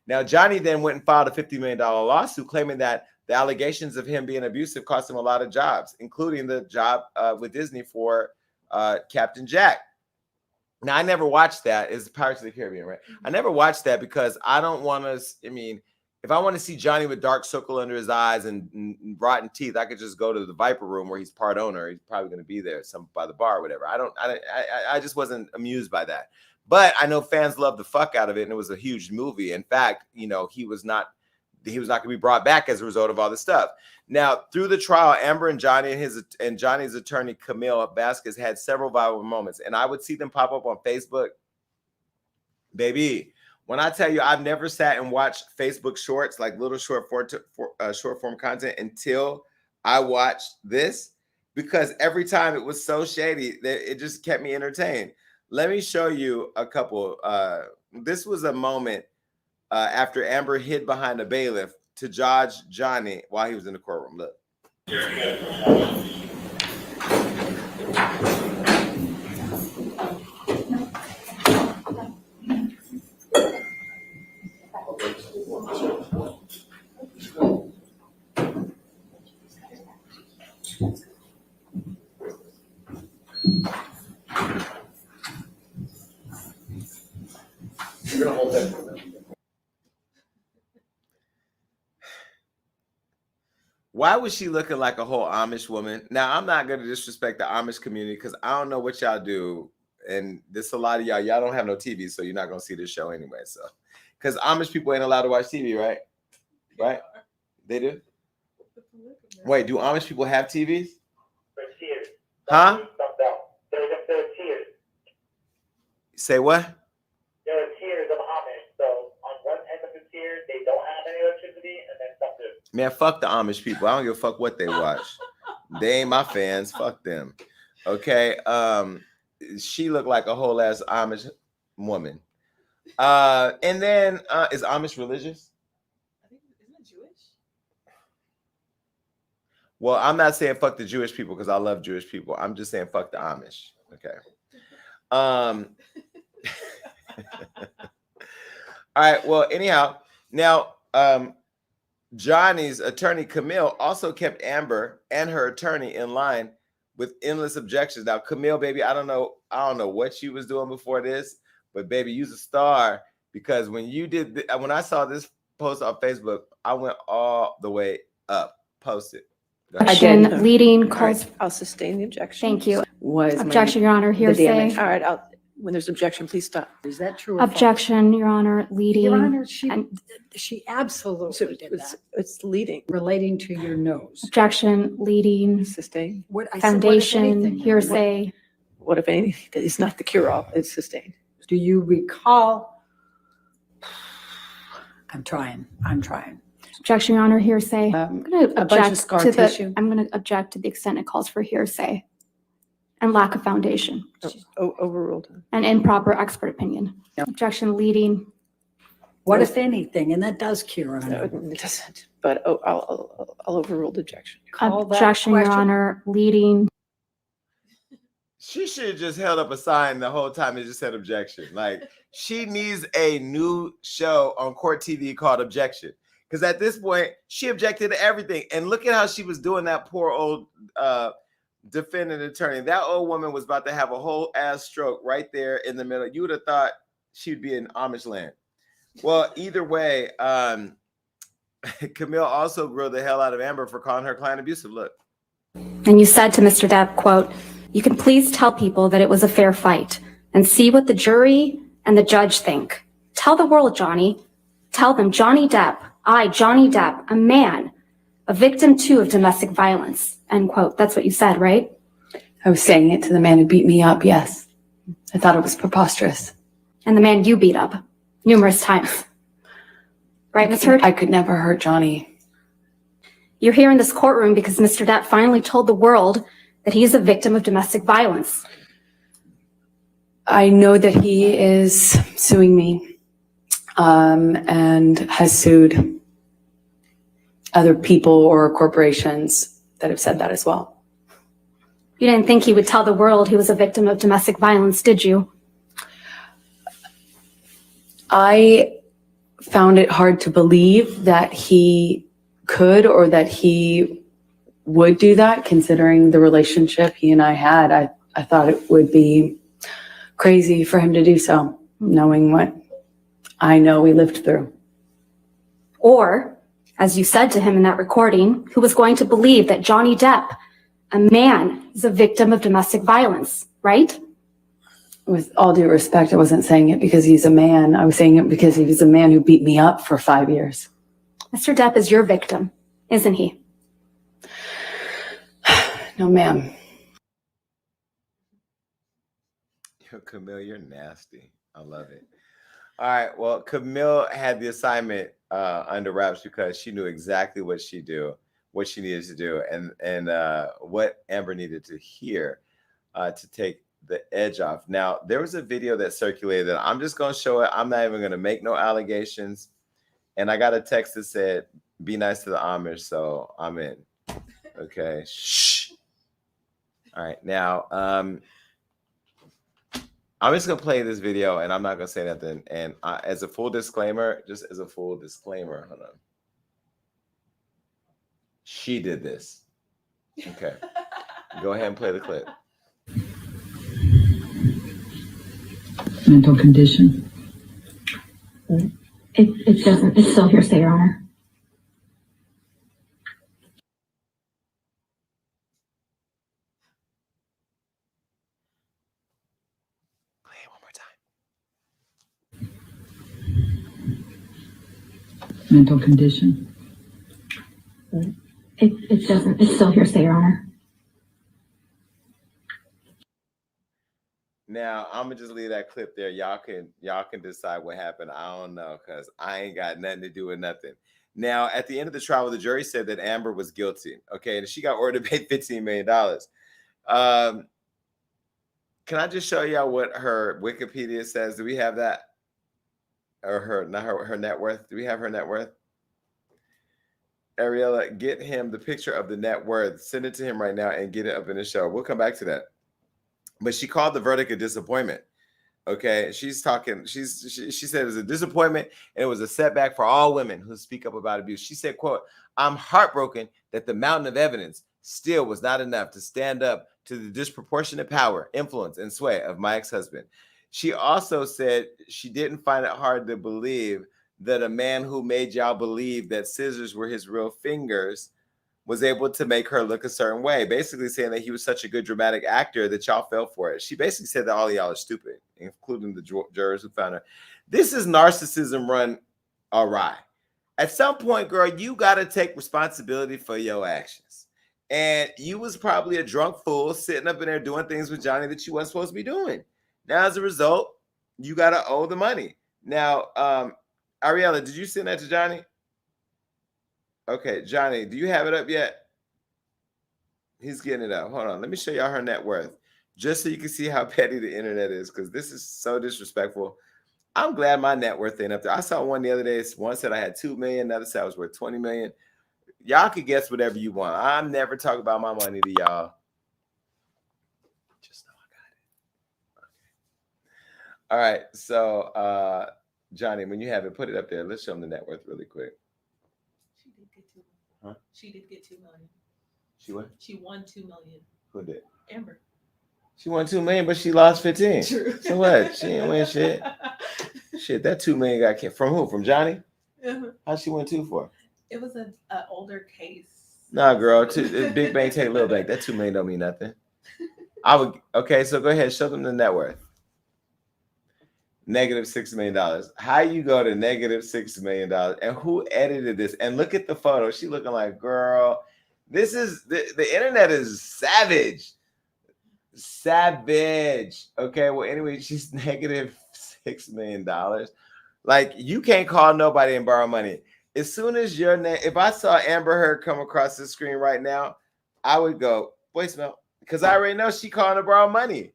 Now, Johnny then went and filed a $50 million lawsuit claiming that the allegations of him being abusive cost him a lot of jobs, including the job with Disney for Captain Jack. Now, I never watched that. It's Pirates of the Caribbean, right? I never watched that because I don't want to, I mean, if I want to see Johnny with dark circle under his eyes and rotten teeth, I could just go to the Viper Room where he's part owner. He's probably going to be there by the bar or whatever. I just wasn't amused by that. But I know fans loved the fuck out of it, and it was a huge movie. In fact, you know, he was not going to be brought back as a result of all this stuff. Now, through the trial, Amber and Johnny and Johnny's attorney, Camille Vasquez, had several viral moments, and I would see them pop up on Facebook. Baby, when I tell you I've never sat and watched Facebook shorts, like little short form content, until I watched this, because every time it was so shady that it just kept me entertained. Let me show you a couple. This was a moment after Amber hid behind a bailiff to dodge Johnny while he was in the courtroom. Look. You're gonna hold that for them. Why was she looking like a whole Amish woman? Now, I'm not going to disrespect the Amish community because I don't know what y'all do. And there's a lot of y'all don't have no TV, so you're not going to see this show anyway. So, because Amish people ain't allowed to watch TV, right? Right? They do? Wait, do Amish people have TVs? Huh? Say what? There are tiers of Amish. So on one end of the tier, they don't have any electricity, and then some do. Man, fuck the Amish people. I don't give a fuck what they watch. They ain't my fans. Fuck them. Okay. She looked like a whole ass Amish woman. And then is Amish religious? I think, isn't it Jewish? Well, I'm not saying fuck the Jewish people because I love Jewish people. I'm just saying fuck the Amish. Okay. All right. Well, anyhow, now Johnny's attorney Camille also kept Amber and her attorney in line with endless objections. Now, Camille, baby, I don't know what she was doing before this, but baby, you's a star, because when you did when I saw this post on Facebook, I went all the way up. Post it. Go ahead. Objection, leading calls. All right, I'll sustain the objection. Thank you. Was my- Objection, Your Honor, the hearsay. damage. All right, when there's objection, please stop. Is that true or false? Objection, Your Honor, leading. Your Honor, and- she absolutely So did it's, that. it's leading. Relating to your nose. Objection, leading. Sustain. What, I said, what if Foundation, anything? hearsay. What if anything? That is not the cure-all. It's sustained. Do you recall? I'm trying. Objection, Your Honor, hearsay. Um, I'm going to a bunch of object scar to the. tissue. I'm going to object to the extent it calls for hearsay and lack of foundation Overruled. and improper expert opinion. Objection, leading. What if anything? And that does cure on No, it. it doesn't. But I'll overrule the objection. Call that Objection, Your question. Honor, leading. She should have just held up a sign the whole time and just said objection. Like, she needs a new show on court TV called Objection. Because at this point, she objected to everything. And look at how she was doing that poor old defendant attorney. That old woman was about to have a whole ass stroke right there in the middle. You would have thought she'd be in Amish land. Well, either way, Camille also grilled the hell out of Amber for calling her client abusive. Look. And you said to Mr. Depp, quote, "You can please tell people that it was a fair fight and see what the jury and the judge think. Tell the world, Johnny. Tell them Johnny Depp, Johnny Depp, a man, a victim too of domestic violence," end quote. That's what you said, right? I was saying it to the man who beat me up, yes. I thought it was preposterous. And the man you beat up numerous times. Right, Ms. Heard? I could never hurt Johnny. You're here in this courtroom because Mr. Depp finally told the world that he is a victim of domestic violence. I know that he is suing me and has sued other people or corporations that have said that as well. You didn't think he would tell the world he was a victim of domestic violence, did you? I found it hard to believe that he could or that he would do that, considering the relationship he and I had. I thought it would be crazy for him to do so, knowing what I know we lived through. Or, as you said to him in that recording, who was going to believe that Johnny Depp, a man, is a victim of domestic violence, right? With all due respect, I wasn't saying it because he's a man. I was saying it because he was a man who beat me up for 5 years. Mr. Depp is your victim, isn't he? No, ma'am. Yo, Camille, you're nasty. I love it. All right. Well, Camille had the assignment under wraps because she knew exactly what she needed to do, and what Amber needed to hear to take the edge off. Now, there was a video that circulated that I'm just going to show it. I'm not even going to make no allegations. And I got a text that said, "Be nice to the Amish." So I'm in. Okay. Shh. All right. Now, I'm just going to play this video and I'm not going to say nothing. And as a full disclaimer, hold on. She did this. Okay. Go ahead and play the clip. Mental condition. It doesn't. It's still hearsay, Your Honor. Play it one more time. Mental condition. It doesn't. It's still hearsay, Your Honor. Now I'm gonna just leave that clip there. Y'all can decide what happened. I don't know, because I ain't got nothing to do with nothing. Now, at the end of the trial, the jury said that Amber was guilty. Okay, and she got ordered to pay $15 million. Can I just show y'all what her Wikipedia says? Do we have that? Or her net worth? Do we have her net worth? Ariella, get him the picture of the net worth. Send it to him right now and get it up in the show. We'll come back to that. But she called the verdict a disappointment. Okay, she said it was a disappointment and it was a setback for all women who speak up about abuse. She said, quote, "I'm heartbroken that the mountain of evidence still was not enough to stand up to the disproportionate power, influence, and sway of my ex-husband." She also said she didn't find it hard to believe that a man who made y'all believe that scissors were his real fingers was able to make her look a certain way, basically saying that he was such a good dramatic actor that y'all fell for it. She basically said that all of y'all are stupid, including the jurors who found her. This is narcissism run awry. At some point, girl, you got to take responsibility for your actions. And you was probably a drunk fool sitting up in there doing things with Johnny that you wasn't supposed to be doing. Now, as a result, you got to owe the money. Now, Ariella, did you send that to Johnny? Okay, Johnny, do you have it up yet? He's getting it up. Hold on. Let me show y'all her net worth, just so you can see how petty the internet is, because this is so disrespectful. I'm glad my net worth ain't up there. I saw one the other day. One said I had 2 million. Another said I was worth 20 million. Y'all can guess whatever you want. I'm never talking about my money to y'all. Just know I got it. Okay. All right. So, Johnny, when you have it, put it up there. Let's show them the net worth really quick. She did get 2 million. Huh? She did get 2 million. She what? She won 2 million. Who did? Amber. She won 2 million, but she lost 15. True. So what? She didn't win shit. Shit, that 2 million got from who? From Johnny? How'd she win 2 for? It was an older case. Nah, girl. Big bank take little bank. That 2 million don't mean nothing. Okay, so go ahead. Show them the net worth. -$6 million. How you go to -$6 million? And who edited this? And look at the photo. She looking like, girl, this is the internet is savage. Savage. Okay, well, anyway, she's -$6 million. Like, you can't call nobody and borrow money. As soon as your name, if I saw Amber Heard come across the screen right now, I would go voicemail, because I already know she calling to borrow money.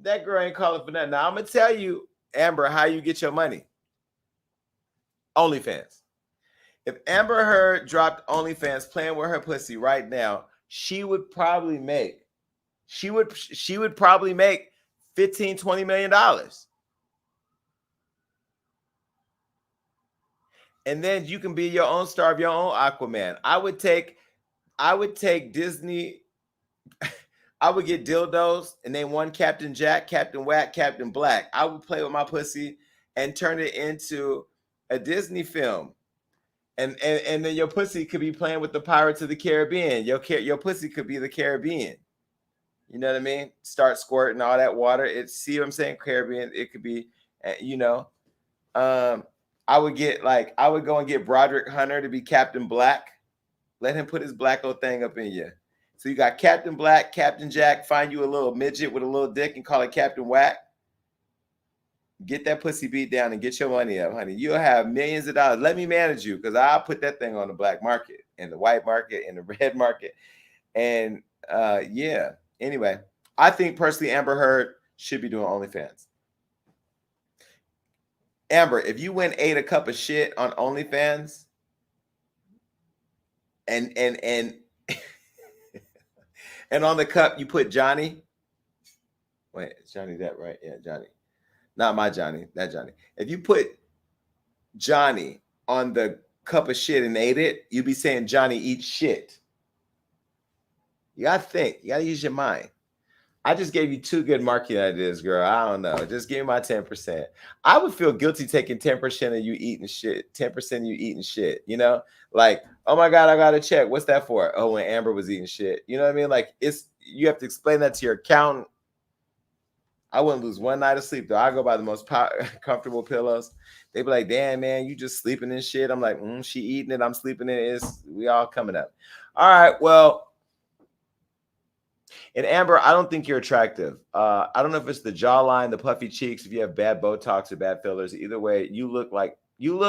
That girl ain't calling for nothing. Now, I'm gonna tell you, Amber, how you get your money. OnlyFans. If Amber Heard dropped OnlyFans playing with her pussy right now, she would probably make $15-20 million. And then you can be your own star of your own Aquaman. I would take Disney. I would get dildos and name one Captain Jack, Captain Whack, Captain Black. I would play with my pussy and turn it into a Disney film. And then your pussy could be playing with the Pirates of the Caribbean. Your pussy could be the Caribbean. You know what I mean? Start squirting all that water. See what I'm saying? Caribbean. It could be, I would go and get Broderick Hunter to be Captain Black. Let him put his black old thing up in you. So you got Captain Black, Captain Jack, find you a little midget with a little dick and call it Captain Whack. Get that pussy beat down and get your money up, honey. You'll have millions of dollars. Let me manage you, because I'll put that thing on the black market and the white market and the red market. And yeah. Anyway, I think personally Amber Heard should be doing OnlyFans. Amber, if you went ate a cup of shit on OnlyFans and and on the cup you put Johnny. Wait, is Johnny that right? Yeah, Johnny. Not my Johnny, that Johnny. If you put Johnny on the cup of shit and ate it, you'd be saying Johnny eats shit. You gotta think. You gotta use your mind. I just gave you 2 good marketing ideas, girl. I don't know. Just give me my 10%. I would feel guilty taking 10% of you eating shit. 10% of you eating shit. You know, like, oh my God, I got to check. What's that for? Oh, when Amber was eating shit. You know what I mean? Like, you have to explain that to your accountant. I wouldn't lose one night of sleep though. I go by the most comfortable pillows. They be like, damn, man, you just sleeping in shit. I'm like, she eating it. I'm sleeping in it. We all coming up. All right, well. And Amber, I don't think you're attractive. I don't know if it's the jawline, the puffy cheeks, if you have bad Botox or bad fillers. Either way, you look like you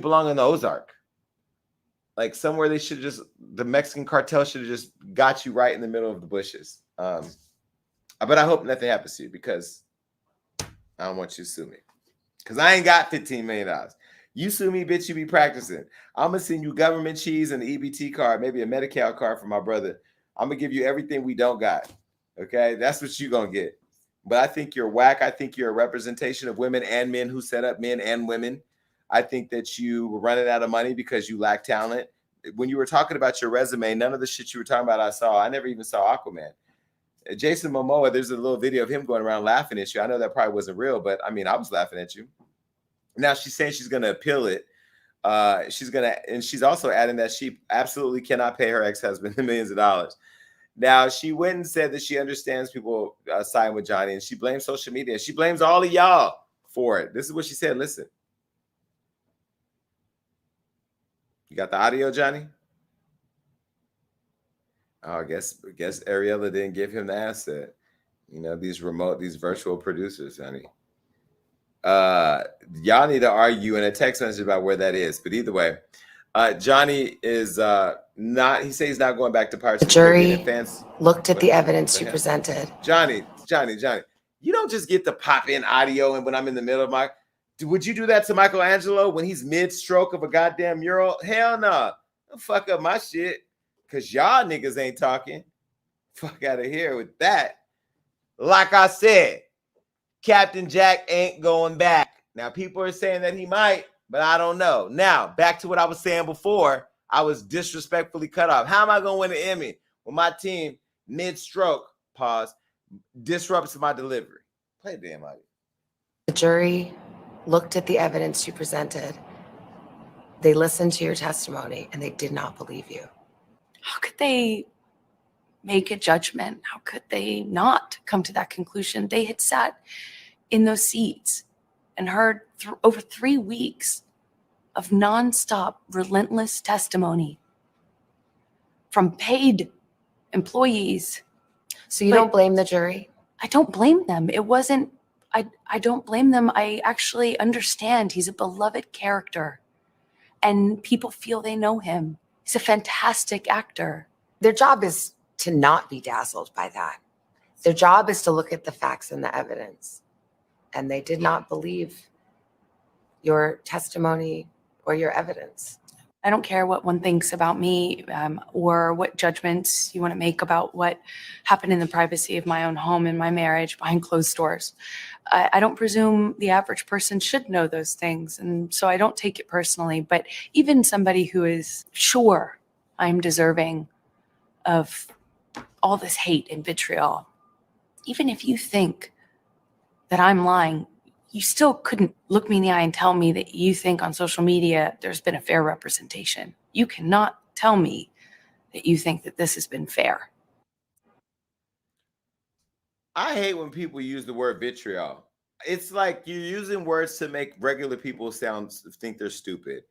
belong in the Ozark. Like somewhere the Mexican cartel should have just got you right in the middle of the bushes. But I hope nothing happens to you, because I don't want you to sue me. Because I ain't got $15 million. You sue me, bitch, you be practicing. I'm going to send you government cheese and an EBT card, maybe a Medi-Cal card for my brother. I'm going to give you everything we don't got. Okay? That's what you're going to get. But I think you're whack. I think you're a representation of women and men who set up men and women. I think that you were running out of money because you lack talent. When you were talking about your resume, none of the shit you were talking about I saw. I never even saw Aquaman. Jason Momoa, there's a little video of him going around laughing at you. I know that probably wasn't real, but I mean, I was laughing at you. Now she's saying she's going to appeal it. She's also adding that she absolutely cannot pay her ex-husband the millions of dollars. Now, she went and said that she understands people siding with Johnny, and she blames social media. She blames all of y'all for it. This is what she said. Listen. You got the audio, Johnny? Oh, I guess Ariella didn't give him the asset. You know, these virtual producers, honey. Y'all need to argue in a text message about where that is. But either way, Johnny is not. He says he's not going back to Pirates. The jury looked at the evidence you presented. Johnny, you don't just get to pop in audio, and when I'm in the middle of my, would you do that to Michelangelo when he's mid-stroke of a goddamn mural? Hell no, don't fuck up my shit, cause y'all niggas ain't talking. Fuck out of here with that. Like I said, Captain Jack ain't going back. Now people are saying that he might, but I don't know. Now back to what I was saying before. I was disrespectfully cut off. How am I gonna win an Emmy when my team mid-stroke disrupts my delivery? Play the damn audio. The jury looked at the evidence you presented. They listened to your testimony and they did not believe you. How could they make a judgment? How could they not come to that conclusion? They had sat in those seats and heard over 3 weeks of nonstop, relentless testimony from paid employees. So you don't blame the jury? I don't blame them. It wasn't, I don't blame them. I actually understand he's a beloved character and people feel they know him. He's a fantastic actor. Their job is to not be dazzled by that. Their job is to look at the facts and the evidence. And they did not believe your testimony or your evidence. I don't care what one thinks about me or what judgments you want to make about what happened in the privacy of my own home and my marriage behind closed doors. I don't presume the average person should know those things. And so I don't take it personally. But even somebody who is sure I'm deserving of all this hate and vitriol, even if you think that I'm lying, you still couldn't look me in the eye and tell me that you think on social media there's been a fair representation. You cannot tell me that you think that this has been fair. I hate when people use the word vitriol. It's like you're using words to make regular people think they're stupid.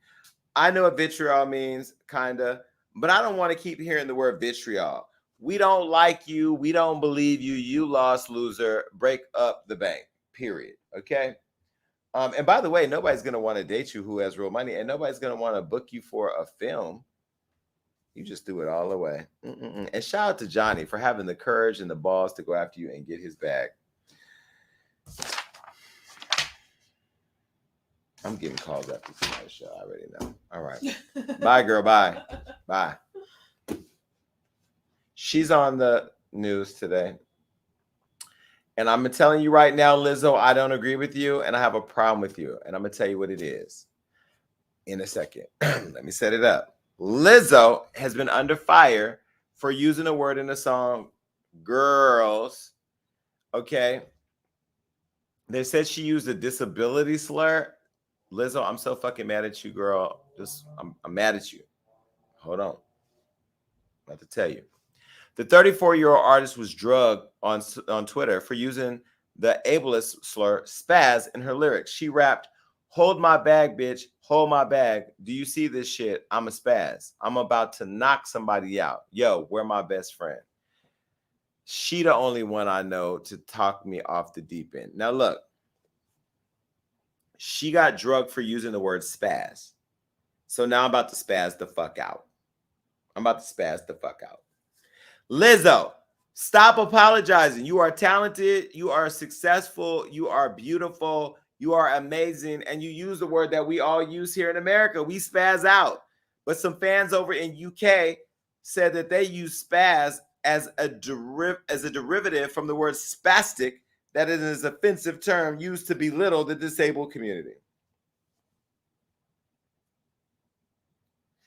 I know what vitriol means, kinda, but I don't want to keep hearing the word vitriol. We don't like you. We don't believe you. You lost, loser. Break up the bank. Period. Okay. And by the way, nobody's going to want to date you who has real money, and nobody's going to want to book you for a film. You just threw it all away. And shout out to Johnny for having the courage and the balls to go after you and get his bag. I'm getting calls after tonight's show. I already know. All right. Bye, girl. Bye. Bye. She's on the news today. And I'm telling you right now, Lizzo, I don't agree with you, and I have a problem with you. And I'm going to tell you what it is in a second. Let me set it up. Lizzo has been under fire for using a word in the song, girls. Okay. They said she used a disability slur. Lizzo, I'm so fucking mad at you, girl. I'm mad at you. Hold on. I'm about to tell you. The 34-year-old artist was drugged on Twitter for using the ableist slur spaz in her lyrics. She rapped, "Hold my bag, bitch. Hold my bag. Do you see this shit? I'm a spaz. I'm about to knock somebody out. Yo, where my best friend?" She the only one I know to talk me off the deep end. Now, look. She got drugged for using the word spaz. So now I'm about to spaz the fuck out. Lizzo, stop apologizing. You are talented. You are successful. You are beautiful. You are amazing. And you use the word that we all use here in America. We spaz out. But some fans over in UK said that they use spaz as a derivative from the word spastic, that is an offensive term used to belittle the disabled community.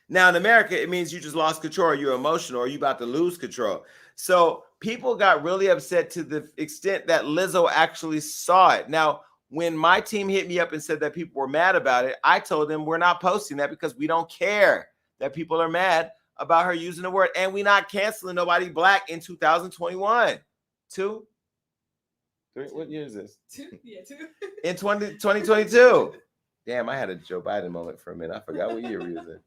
Now, in America, it means you just lost control, or you're emotional, or you're about to lose control. So people got really upset to the extent that Lizzo actually saw it. Now, When my team hit me up and said that people were mad about it, I told them we're not posting that because we don't care that people are mad about her using the word. And we're not canceling nobody black in 2021. 2? 3? What year is this? 2. Yeah, 2. In 2022. Damn, I had a Joe Biden moment for a minute. I forgot what year we was in.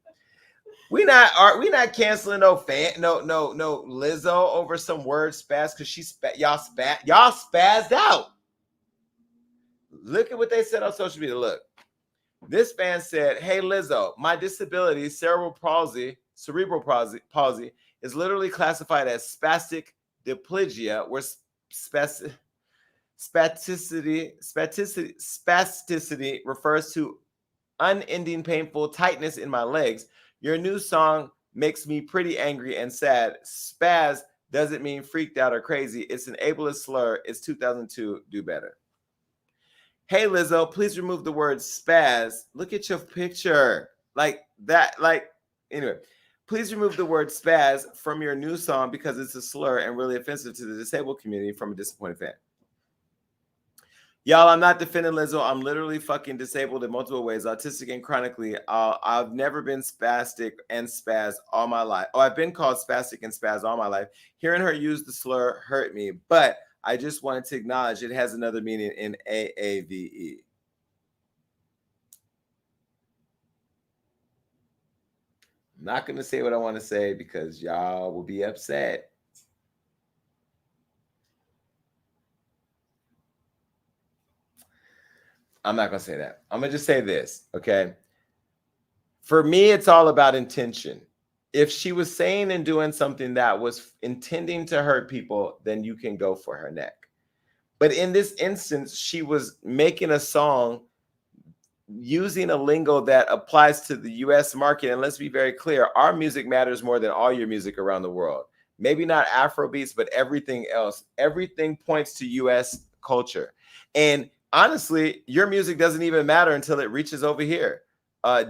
We not canceling no Lizzo over some word spaz because y'all spazzed out. Look at what they said on social media. Look, this fan said, "Hey Lizzo, my disability, cerebral palsy, is literally classified as spastic diplegia, where spasticity refers to unending painful tightness in my legs. Your new song makes me pretty angry and sad. Spaz doesn't mean freaked out or crazy. It's an ableist slur. It's 2002. Do better. Hey, Lizzo, please remove the word spaz. Look at your picture. Like that. Like, anyway, please remove the word spaz from your new song because it's a slur and really offensive to the disabled community from a disappointed fan. Y'all, I'm not defending Lizzo. I'm literally fucking disabled in multiple ways, autistic and chronically. I've never been spastic and spaz all my life. Oh, I've been called spastic and spaz all my life. Hearing her use the slur hurt me, but I just wanted to acknowledge it has another meaning in AAVE. I'm not going to say what I want to say because y'all will be upset. I'm not going to say that. I'm going to just say this, okay? For me, it's all about intention. If she was saying and doing something that was intending to hurt people, then you can go for her neck. But in this instance, she was making a song using a lingo that applies to the U.S. market. And let's be very clear, our music matters more than all your music around the world. Maybe not Afro beats, but everything else. Everything points to U.S. culture. And honestly, your music doesn't even matter until it reaches over here.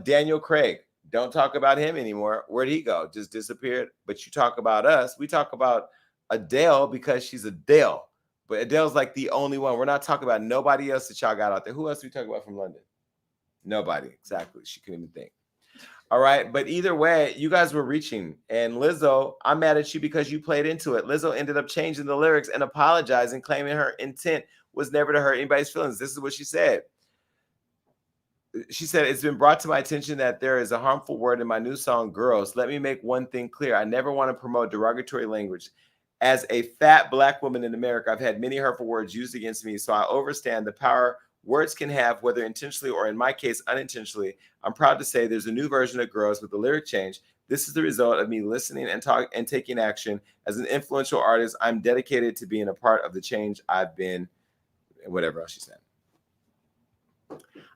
Daniel Craig, don't talk about him anymore. Where'd he go? Just disappeared. But you talk about us. We talk about Adele because she's Adele. But Adele's like the only one. We're not talking about nobody else that y'all got out there. Who else are we talking about from London? Nobody. Exactly. She couldn't even think. All right. But either way, you guys were reaching. And Lizzo, I'm mad at you because you played into it. Lizzo ended up changing the lyrics and apologizing, claiming her intent was never to hurt anybody's feelings. This is what she said. She said, it's been brought to my attention that there is a harmful word in my new song, Girls. Let me make one thing clear. I never want to promote derogatory language. As a fat Black woman in America, I've had many hurtful words used against me, so I understand the power words can have, whether intentionally or in my case, unintentionally. I'm proud to say there's a new version of Girls with the lyric change. This is the result of me listening and taking action. As an influential artist, I'm dedicated to being a part of the change I've been, and whatever else she said.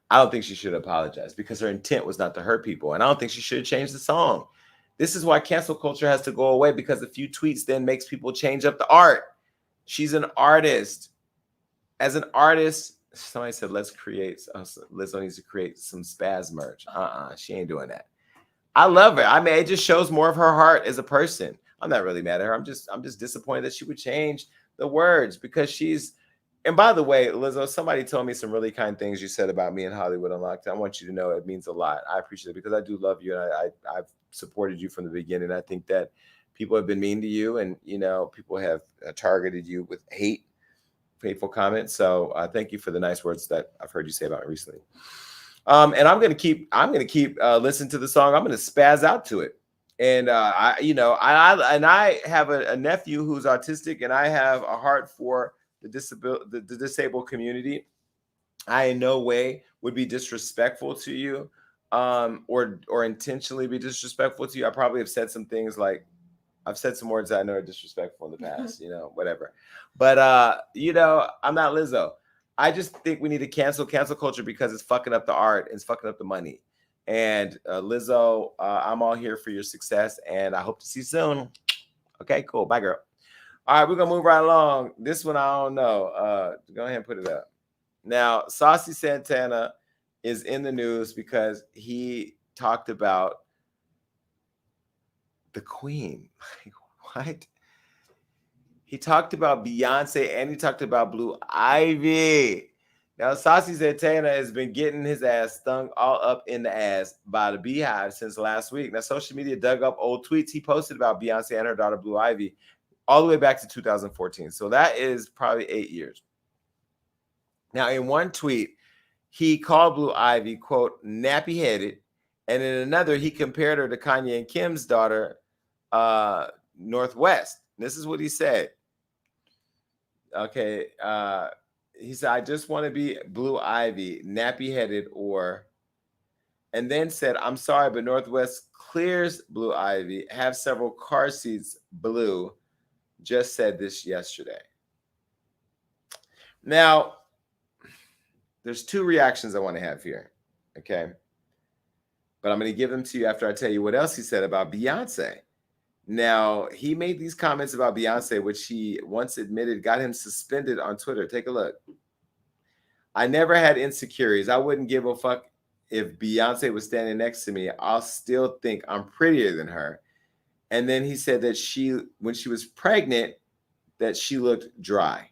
I don't think she should apologize because her intent was not to hurt people. And I don't think she should change the song. This is why cancel culture has to go away, because a few tweets then makes people change up the art. She's an artist. As an artist, somebody said, Lizzo needs to create some spaz merch. She ain't doing that. I love her. I mean, it just shows more of her heart as a person. I'm not really mad at her. I'm just disappointed that she would change the words because she's. And by the way, Lizzo, somebody told me some really kind things you said about me in Hollywood Unlocked. I want you to know it means a lot. I appreciate it because I do love you, and I've supported you from the beginning. I think that people have been mean to you, and people have targeted you with hateful comments. So thank you for the nice words that I've heard you say about me recently. And I'm gonna keep listening to the song. I'm gonna spaz out to it. And I have a nephew who's autistic, and I have a heart for the disabled community. I in no way would be disrespectful to you, or intentionally be disrespectful to you. I probably have said some things like I've said some words that I know are disrespectful in the past, whatever. But I'm not Lizzo. I just think we need to cancel culture because it's fucking up the art, it's fucking up the money. And Lizzo, I'm all here for your success, and I hope to see you soon. Okay, cool. Bye, girl. All right, we're going to move right along. This one, I don't know. Go ahead and put it up. Now, Saucy Santana is in the news because he talked about the Queen. Like, what? He talked about Beyonce and he talked about Blue Ivy. Now, Saucy Santana has been getting his ass stung all up in the ass by the Beehive since last week. Now, social media dug up old tweets he posted about Beyonce and her daughter Blue Ivy all the way back to 2014. So that is probably 8 years. Now, in one tweet, he called Blue Ivy, quote, nappy-headed. And in another, he compared her to Kanye and Kim's daughter, Northwest. This is what he said. Okay. He said, I just want to be Blue Ivy, nappy-headed, and then said, I'm sorry, but Northwest clears Blue Ivy, have several car seats blue, just said this yesterday. Now, there's two reactions I want to have here, okay? But I'm going to give them to you after I tell you what else he said about Beyonce. Now, he made these comments about Beyonce, which he once admitted got him suspended on Twitter. Take a look. I never had insecurities. I wouldn't give a fuck if Beyonce was standing next to me. I'll still think I'm prettier than her. And then he said that when she was pregnant, that she looked dry.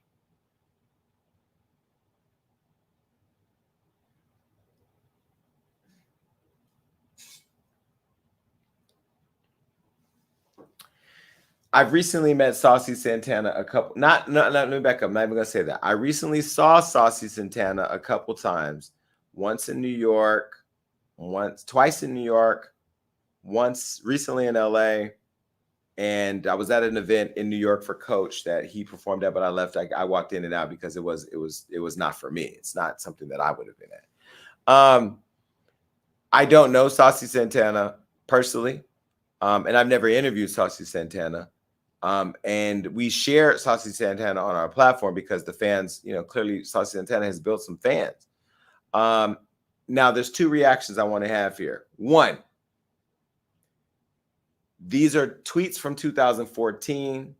I've recently met Saucy Santana a couple, let me back up. I'm not even going to say that. I recently saw Saucy Santana a couple times, once in New York, twice in New York, once recently in LA. And I was at an event in New York for Coach that he performed at, but I left. I walked in and out because it was not for me. It's not something that I would have been at. I don't know Saucy Santana personally. And I've never interviewed Saucy Santana. And we share Saucy Santana on our platform because the fans, clearly Saucy Santana has built some fans. Now, there's two reactions I want to have here. One, these are tweets from 2014.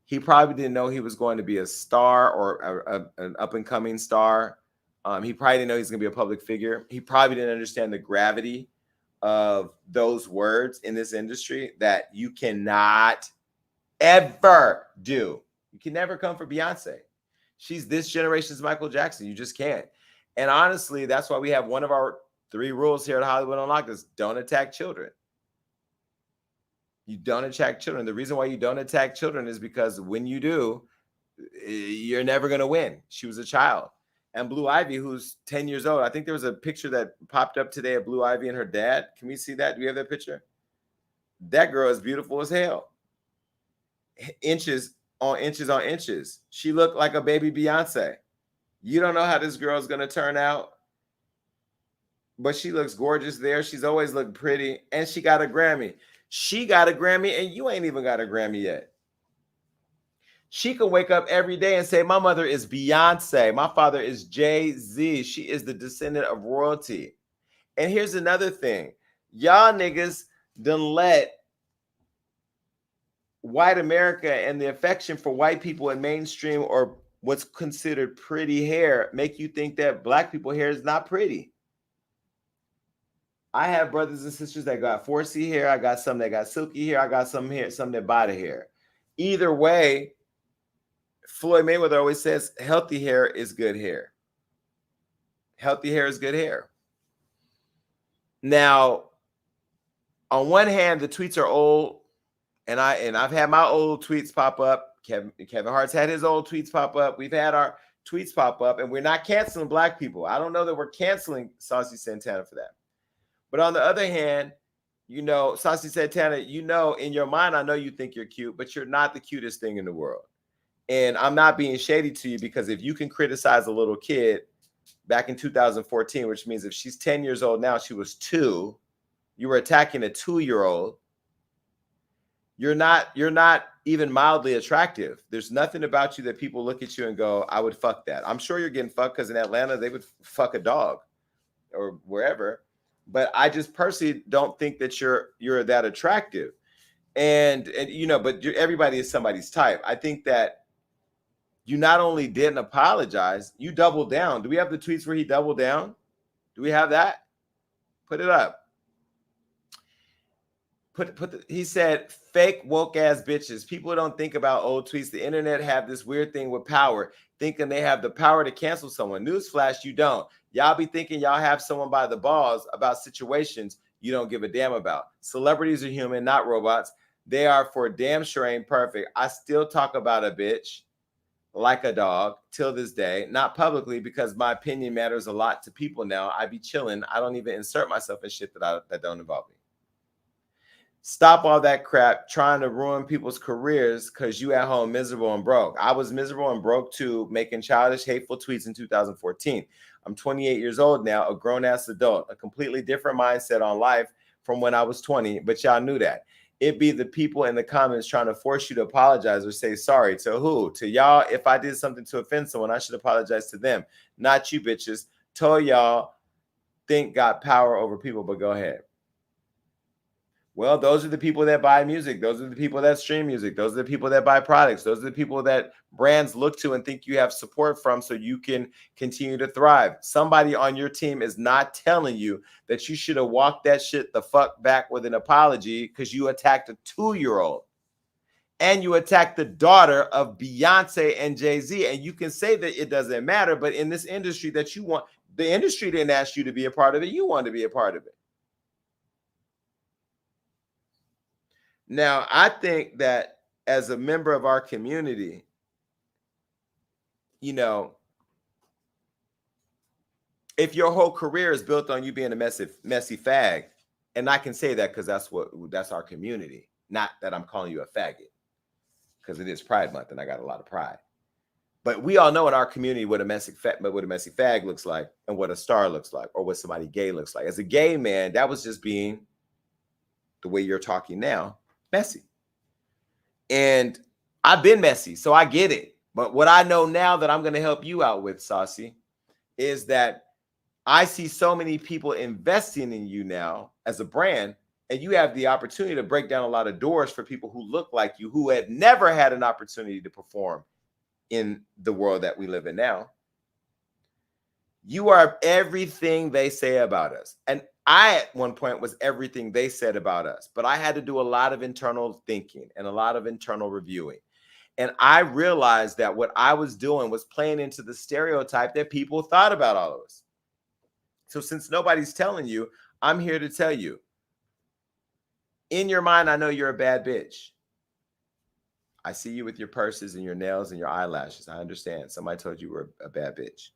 He probably didn't know he was going to be a star or an up-and-coming star. He probably didn't know he's going to be a public figure. He probably didn't understand the gravity of those words in this industry that you cannot ever do. You can never come for Beyonce. She's this generation's Michael Jackson. You just can't. And honestly, that's why we have one of our 3 rules here at Hollywood Unlocked is don't attack children. You don't attack children. The reason why you don't attack children is because when you do, you're never going to win. She was a child. And Blue Ivy, who's 10 years old, I think there was a picture that popped up today of Blue Ivy and her dad. Can we see that? Do we have that picture? That girl is beautiful as hell. Inches on inches on inches. She looked like a baby Beyonce. You don't know how this girl is going to turn out, but she looks gorgeous there. She's always looked pretty, and she got a Grammy. She got a Grammy, and you ain't even got a Grammy yet. She can wake up every day and say, my mother is Beyonce. My father is Jay-Z. She is the descendant of royalty. And here's another thing. Y'all niggas done let white America and the affection for white people in mainstream or what's considered pretty hair make you think that black people hair is not pretty. I have brothers and sisters that got 4C hair. I got some that got silky hair. I got some that body hair. Either way, Floyd Mayweather always says healthy hair is good hair. Healthy hair is good hair. Now, on one hand, the tweets are old, and I've had my old tweets pop up. Kevin Hart's had his old tweets pop up. We've had our tweets pop up, and we're not canceling black people. I don't know that we're canceling Saucy Santana for that. But on the other hand, Saucy Santana, in your mind, I know you think you're cute, but you're not the cutest thing in the world. And I'm not being shady to you because if you can criticize a little kid back in 2014, which means if she's 10 years old now, she was 2, you were attacking a 2-year-old. You're not even mildly attractive. There's nothing about you that people look at you and go, I would fuck that. I'm sure you're getting fucked because in Atlanta, they would fuck a dog or wherever. But I just personally don't think that you're that attractive. And but everybody is somebody's type. I think that you not only didn't apologize, you doubled down. Do we have the tweets where he doubled down? Do we have that? Put it up. he said, fake woke ass bitches. People don't think about old tweets. The internet have this weird thing with power, thinking they have the power to cancel someone. Newsflash, you don't. Y'all be thinking y'all have someone by the balls about situations you don't give a damn about. Celebrities are human, not robots. They are for damn sure ain't perfect. I still talk about a bitch like a dog till this day, not publicly because my opinion matters a lot to people now. I be chilling. I don't even insert myself in shit that don't involve me. Stop all that crap trying to ruin people's careers because you at home miserable and broke. I was miserable and broke too, making childish, hateful tweets in 2014. I'm 28 years old now, a grown-ass adult, a completely different mindset on life from when I was 20, but y'all knew that. It be the people in the comments trying to force you to apologize or say sorry. To who? To y'all. If I did something to offend someone, I should apologize to them, not you bitches. Told y'all think got power over people, but go ahead. Well, those are the people that buy music. Those are the people that stream music. Those are the people that buy products. Those are the people that brands look to and think you have support from so you can continue to thrive. Somebody on your team is not telling you that you should have walked that shit the fuck back with an apology because you attacked a 2-year-old and you attacked the daughter of Beyonce and Jay-Z. And you can say that it doesn't matter, but in this industry that you want, the industry didn't ask you to be a part of it. You wanted to be a part of it. Now, I think that as a member of our community, you know, if your whole career is built on you being a messy fag, and I can say that because that's our community, not that I'm calling you a faggot, because it is Pride Month and I got a lot of pride. But we all know in our community what a messy fag looks like and what a star looks like or what somebody gay looks like. As a gay man, that was just being the way you're talking now. Messy. And I've been messy, so I get it. But what I know now that I'm going to help you out with, Saucy, is that I see so many people investing in you now as a brand, and you have the opportunity to break down a lot of doors for people who look like you, who had never had an opportunity to perform in the world that we live in now. You are everything they say about us. And I, at one point, was everything they said about us. But I had to do a lot of internal thinking and a lot of internal reviewing. And I realized that what I was doing was playing into the stereotype that people thought about all of us. So since nobody's telling you, I'm here to tell you. In your mind, I know you're a bad bitch. I see you with your purses and your nails and your eyelashes. I understand. Somebody told you were a bad bitch.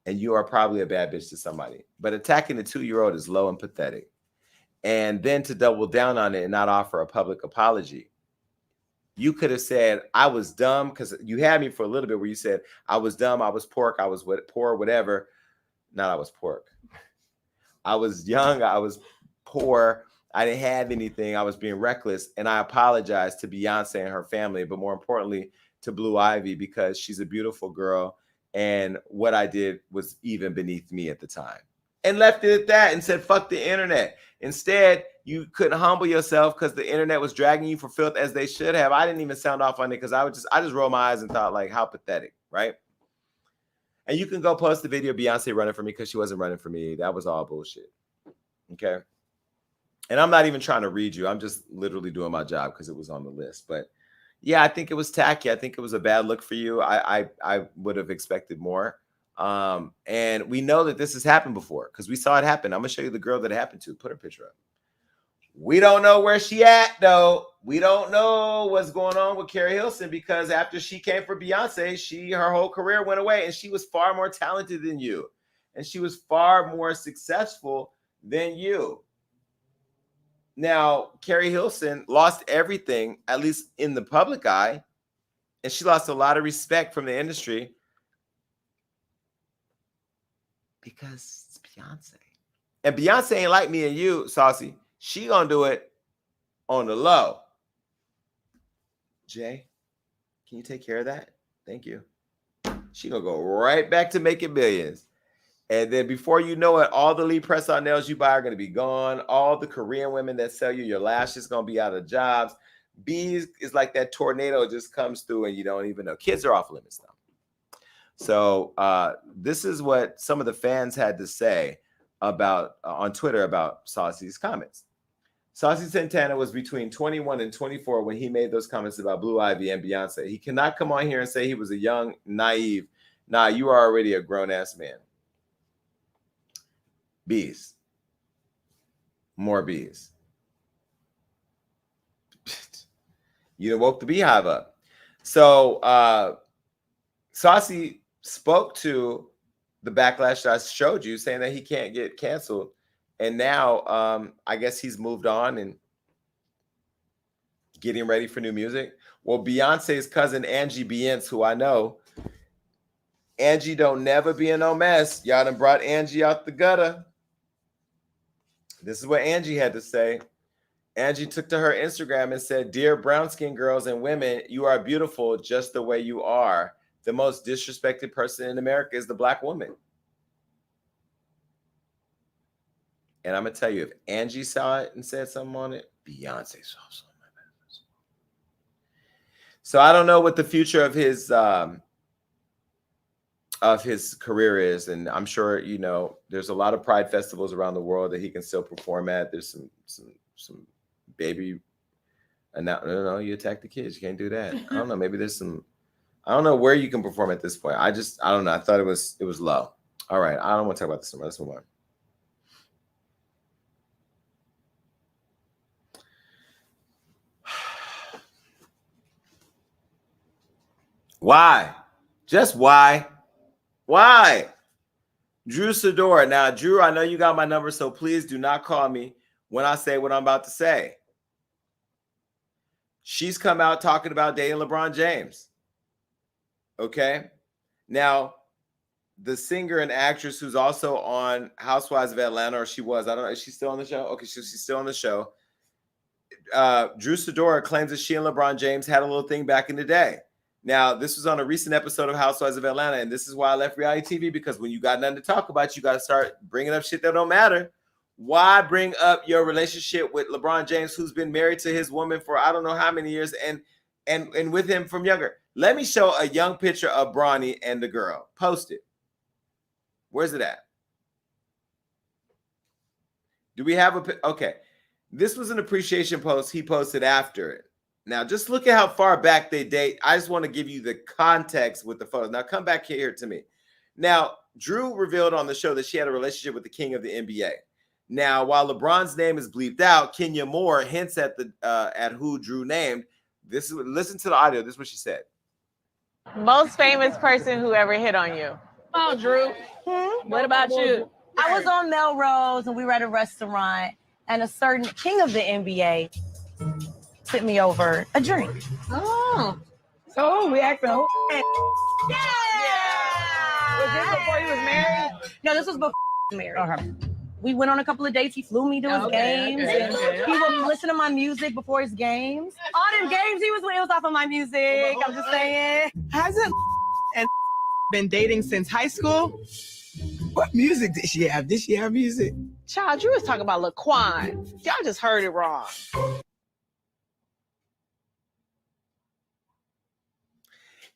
And you are probably a bad bitch to somebody. But attacking a 2-year-old is low and pathetic. And then to double down on it and not offer a public apology. You could have said, I was dumb, because you had me for a little bit where you said, I was dumb, I was pork, I was poor, whatever. Not I was pork. I was young, I was poor, I didn't have anything, I was being reckless. And I apologized to Beyonce and her family, but more importantly, to Blue Ivy, because she's a beautiful girl. And what I did was even beneath me at the time. And left it at that and said, fuck the internet. Instead, you couldn't humble yourself because the internet was dragging you for filth as they should have. I didn't even sound off on it because I just rolled my eyes and thought, like, how pathetic, right? And you can go post the video of Beyonce running for me because she wasn't running for me. That was all bullshit. Okay. And I'm not even trying to read you. I'm just literally doing my job because it was on the list. But yeah, I think it was tacky. I think it was a bad look for you. I would have expected more. And we know that this has happened before because we saw it happen. I'm going to show you the girl that it happened to. Put her picture up. We don't know where she at, though. We don't know what's going on with Carrie Hilson because after she came for Beyonce, her whole career went away and she was far more talented than you. And she was far more successful than you. Now, Carrie Hilson lost everything, at least in the public eye, and she lost a lot of respect from the industry because it's Beyonce. And Beyonce ain't like me and you, Saucy. She gonna do it on the low. Jay, can you take care of that? Thank you. She gonna go right back to making millions. And then before you know it, all the Lee press-on nails you buy are going to be gone. All the Korean women that sell you your lashes going to be out of jobs. Bees is like that tornado just comes through and you don't even know. Kids are off limits though. So this is what some of the fans had to say about on Twitter about Saucy's comments. Saucy Santana was between 21 and 24 when he made those comments about Blue Ivy and Beyonce. He cannot come on here and say he was a young, naive. Nah, you are already a grown-ass man. Bees. More bees. You done woke the beehive up. So Saucy spoke to the backlash that I showed you, saying that he can't get canceled. And now I guess he's moved on and getting ready for new music. Well, Beyonce's cousin Angie Beyonce, who I know, Angie don't never be in no mess. Y'all done brought Angie out the gutter. This is what Angie had to say. Angie took to her Instagram and said, "Dear brown-skinned girls and women, you are beautiful just the way you are. The most disrespected person in America is the black woman." And I'm going to tell you, if Angie saw it and said something on it, Beyonce saw something. So I don't know what the future of his career is. And I'm sure, you know, there's a lot of pride festivals around the world that he can still perform at. There's some baby. No, you attack the kids. You can't do that. I don't know. Maybe there's some, I don't know where you can perform at this point. I don't know. I thought it was low. All right. I don't want to talk about this anymore. Let's move on. Why? Just why? Why? Drew Sidor. Now, Drew, I know you got my number, so please do not call me when I say what I'm about to say. She's come out talking about dating LeBron James. Okay? Now, the singer and actress who's also on Housewives of Atlanta, or she was, I don't know, is she still on the show? Okay, she's still on the show. Drew Sidor claims that she and LeBron James had a little thing back in the day. Now, this was on a recent episode of Housewives of Atlanta, and this is why I left reality TV, because when you got nothing to talk about, you got to start bringing up shit that don't matter. Why bring up your relationship with LeBron James, who's been married to his woman for I don't know how many years, and with him from younger? Let me show a young picture of Bronny and the girl. Post it. Where's it at? Do we have a... Okay. This was an appreciation post he posted after it. Now, just look at how far back they date. I just want to give you the context with the photos. Now, come back here to me. Now, Drew revealed on the show that she had a relationship with the king of the NBA. Now, while LeBron's name is bleeped out, Kenya Moore hints at who Drew named. Listen to the audio. This is what she said. Most famous person who ever hit on you. Oh, Drew. What about you? I was on Melrose and we were at a restaurant and a certain king of the NBA sent me over a drink. Oh. So we acting whole. Yeah. Was this before you was married? No, this was before I was married. Okay. We went on a couple of dates. He flew me to his games. Okay. He would listen to my music before his games. All them games he was with, it was off of my music. I'm just saying. Hasn't and been dating since high school? What music did she have? Did she have music? Child, you was talking about Laquan. Y'all just heard it wrong.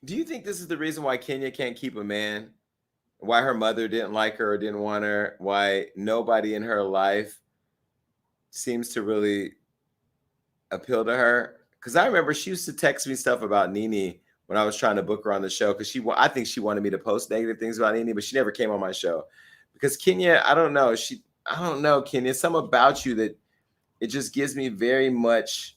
Do you think this is the reason why Kenya can't keep a man? Why her mother didn't like her or didn't want her? Why nobody in her life seems to really appeal to her? Because I remember she used to text me stuff about Nene when I was trying to book her on the show, because I think she wanted me to post negative things about Nene, but she never came on my show. Because Kenya, I don't know, Kenya, something about you that it just gives me very much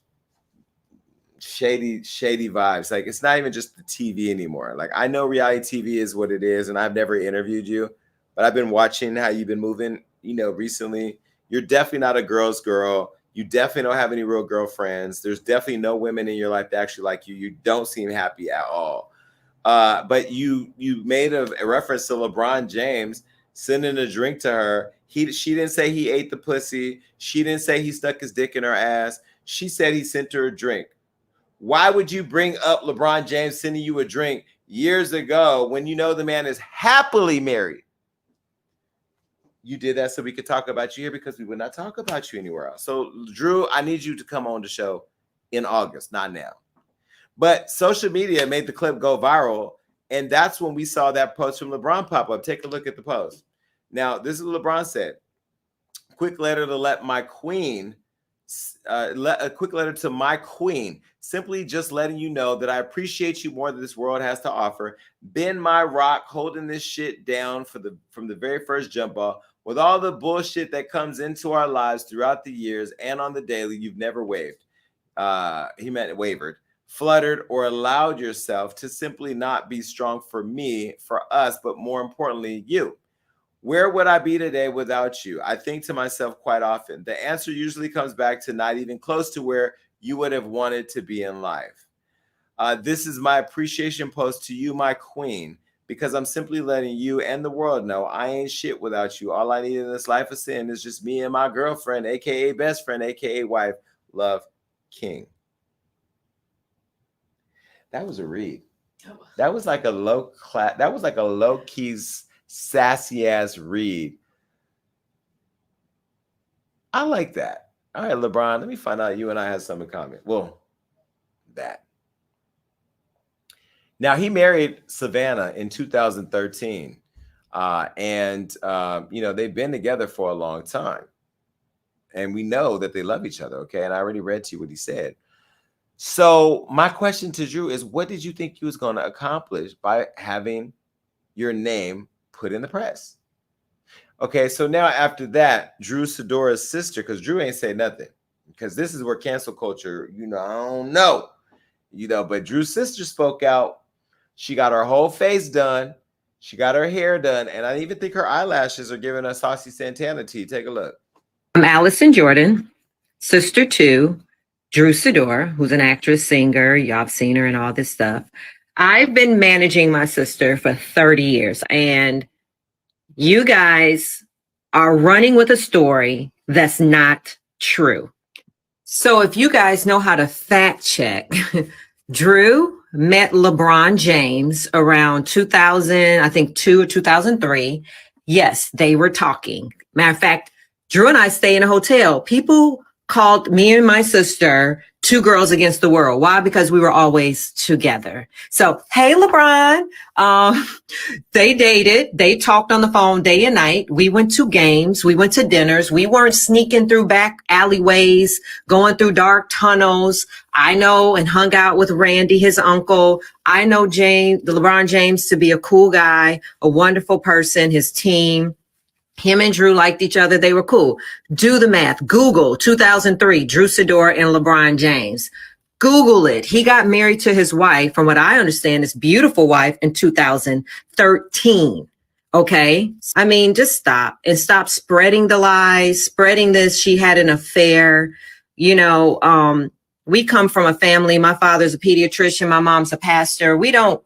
shady vibes. Like, it's not even just the TV anymore. Like, I know reality TV is what it is, and I've never interviewed you, but I've been watching how you've been moving, recently. You're definitely not a girl's girl. You definitely don't have any real girlfriends. There's definitely no women in your life that actually like you. You don't seem happy at all. But you made a reference to LeBron James sending a drink to her. She didn't say he ate the pussy. She didn't say he stuck his dick in her ass. She said he sent her a drink. Why would you bring up LeBron James sending you a drink years ago when you know the man is happily married? You did that so we could talk about you here, because we would not talk about you anywhere else. So, Drew, I need you to come on the show in August, not now. But social media made the clip go viral, and that's when we saw that post from LeBron pop up. Take a look at the post. Now, this is what LeBron said. Quick letter to let my queen A quick letter to my queen. Simply just letting you know that I appreciate you more than this world has to offer. Been my rock, holding this shit down from the very first jump off. With all the bullshit that comes into our lives throughout the years and on the daily, you've never wavered. He meant wavered, fluttered, or allowed yourself to simply not be strong for me, for us, but more importantly, you. Where would I be today without you? I think to myself quite often. The answer usually comes back to not even close to where you would have wanted to be in life. This is my appreciation post to you, my queen, because I'm simply letting you and the world know I ain't shit without you. All I need in this life of sin is just me and my girlfriend, aka best friend, aka wife. Love, King. That was a read. That was like a low key sassy ass read. I like that. All right, LeBron, let me find out you and I have something in common. Well, that. Now, he married Savannah in 2013. They've been together for a long time. And we know that they love each other, okay? And I already read to you what he said. So my question to Drew is, what did you think you was going to accomplish by having your name put in the press? Okay, so now after that, Drew Sidora's sister, because Drew ain't say nothing, because this is where cancel culture, I don't know, but Drew's sister spoke out. She got her whole face done. She got her hair done. And I even think her eyelashes are giving us Saucy Santana tea. Take a look. I'm Allison Jordan, sister to Drew Sidora, who's an actress, singer. Y'all have seen her and all this stuff. I've been managing my sister for 30 years, and you guys are running with a story that's not true. So if you guys know how to fact check, Drew met LeBron James around 2002 or 2003. Yes, they were talking. Matter of fact, Drew and I stay in a hotel. People called me and my sister two girls against the world. Why? Because we were always together. So, hey, LeBron, they dated. They talked on the phone day and night. We went to games. We went to dinners. We weren't sneaking through back alleyways, going through dark tunnels. I know and hung out with Randy, his uncle. I know LeBron James to be a cool guy, a wonderful person, his team. Him and Drew liked each other. They were cool. Do the math. Google 2003, Drew Sidora and LeBron James. Google it. He got married to his wife, from what I understand, his beautiful wife, in 2013. Okay. I mean, just stop and stop spreading the lies, spreading this. She had an affair. We come from a family. My father's a pediatrician. My mom's a pastor. We don't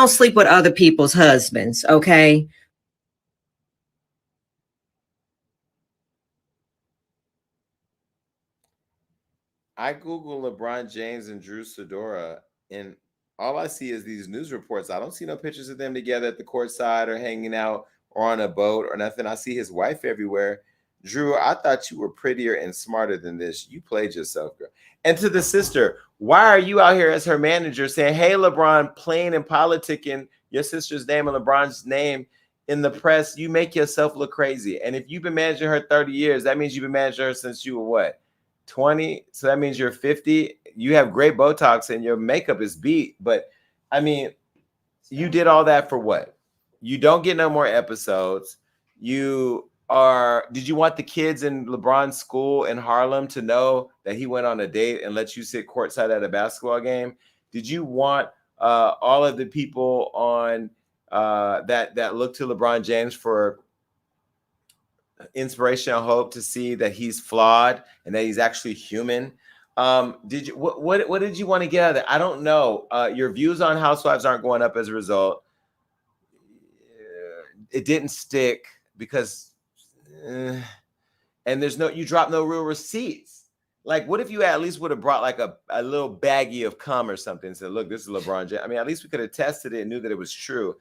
sleep with other people's husbands. Okay. I Google LeBron James and Drew Sidora, and all I see is these news reports. I don't see no pictures of them together at the courtside or hanging out or on a boat or nothing. I see his wife everywhere. Drew, I thought you were prettier and smarter than this. You played yourself, girl. And to the sister, why are you out here as her manager saying, hey, LeBron, playing and politicking your sister's name and LeBron's name in the press? You make yourself look crazy. And if you've been managing her 30 years, that means you've been managing her since you were what? 20, so that means you're 50. You have great Botox and your makeup is beat, but I mean, you did all that for what? You don't get no more episodes. Did you want the kids in LeBron's school in Harlem to know that he went on a date and let you sit courtside at a basketball game? Did you want all of the people on that look to LeBron James for inspiration and hope to see that he's flawed and that he's actually human? What did you want to get out of that? I don't know. Your views on Housewives aren't going up as a result. It didn't stick because and you dropped no real receipts. Like, what if you at least would have brought like a little baggie of cum or something and said, look, this is LeBron James. I mean, at least we could have tested it and knew that it was true.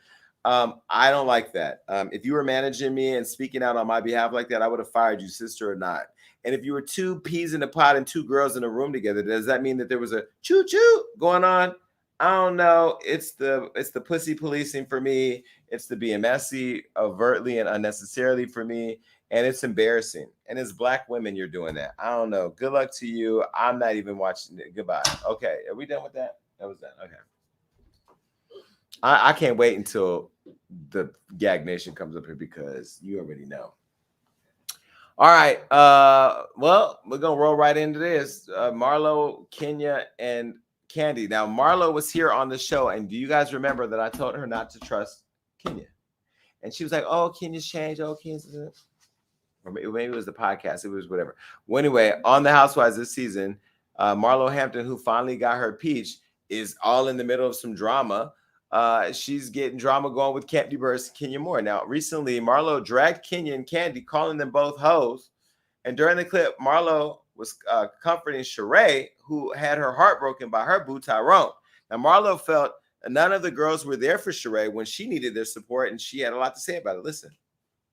I don't like that. If you were managing me and speaking out on my behalf like that, I would have fired you, sister or not. And if you were two peas in a pod and two girls in a room together, does that mean that there was a choo-choo going on? I don't know. It's the pussy policing for me. It's the being messy overtly and unnecessarily for me. And it's embarrassing. And as Black women, you're doing that. I don't know. Good luck to you. I'm not even watching it. Goodbye. Okay. Are we done with that? That was that. Okay. I can't wait until the Gag Nation comes up here because you already know. All right. Well, we're going to roll right into this. Marlo, Kenya, and Candy. Now, Marlo was here on the show. And do you guys remember that I told her not to trust Kenya? And she was like, oh, Kenya's changed. Oh, Kenya's... Or maybe it was the podcast. It was whatever. Well, anyway, on the Housewives this season, Marlo Hampton, who finally got her peach, is all in the middle of some drama. She's getting drama going with Candy Burst and Kenya Moore. Now, recently, Marlo dragged Kenya and Candy, calling them both hoes. And during the clip, Marlo was comforting Sheree, who had her heart broken by her boo, Tyrone. Now, Marlo felt none of the girls were there for Sheree when she needed their support, and she had a lot to say about it. Listen.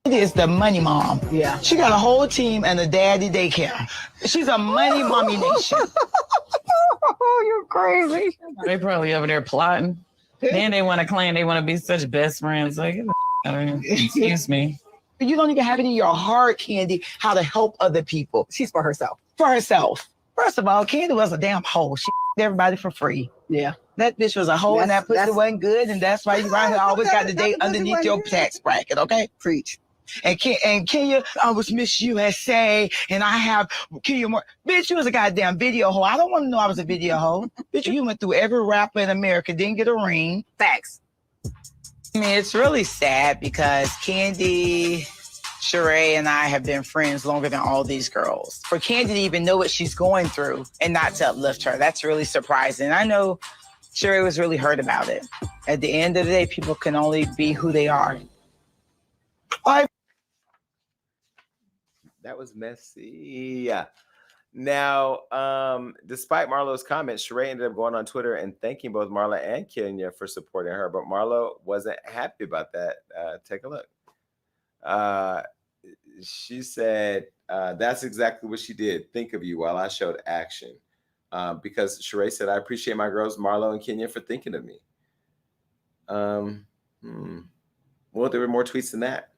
It is the money mom. Yeah. She got a whole team and a daddy daycare. She's a money mommy nation. Oh, you're crazy. They probably over there plotting. Then they want to claim they want to be such best friends. Like, excuse me. You don't even have it in your heart, Candy, how to help other people. She's for herself. For herself. First of all, Candy was a damn hoe. She everybody for free. Yeah. That bitch was a hoe and that pussy wasn't good. And that's why you right here always got the date underneath your tax bracket, okay? Preach. And Kenya, I was Miss USA, and I have Kenya Moore. Bitch, you was a goddamn video hoe. I don't want to know I was a video hoe. Bitch, you went through every rapper in America, didn't get a ring. Facts. I mean, it's really sad because Candy, Sheree, and I have been friends longer than all these girls. For Candy to even know what she's going through and not to uplift her, that's really surprising. I know Sheree was really hurt about it. At the end of the day, people can only be who they are. That was messy. Now, despite Marlo's comments, Sheree ended up going on Twitter and thanking both Marlo and Kenya for supporting her, but Marlo wasn't happy about that. Take a look. She said, that's exactly what she did. Think of you while I showed action. Because Sheree said, I appreciate my girls, Marlo and Kenya, for thinking of me. Well, there were more tweets than that.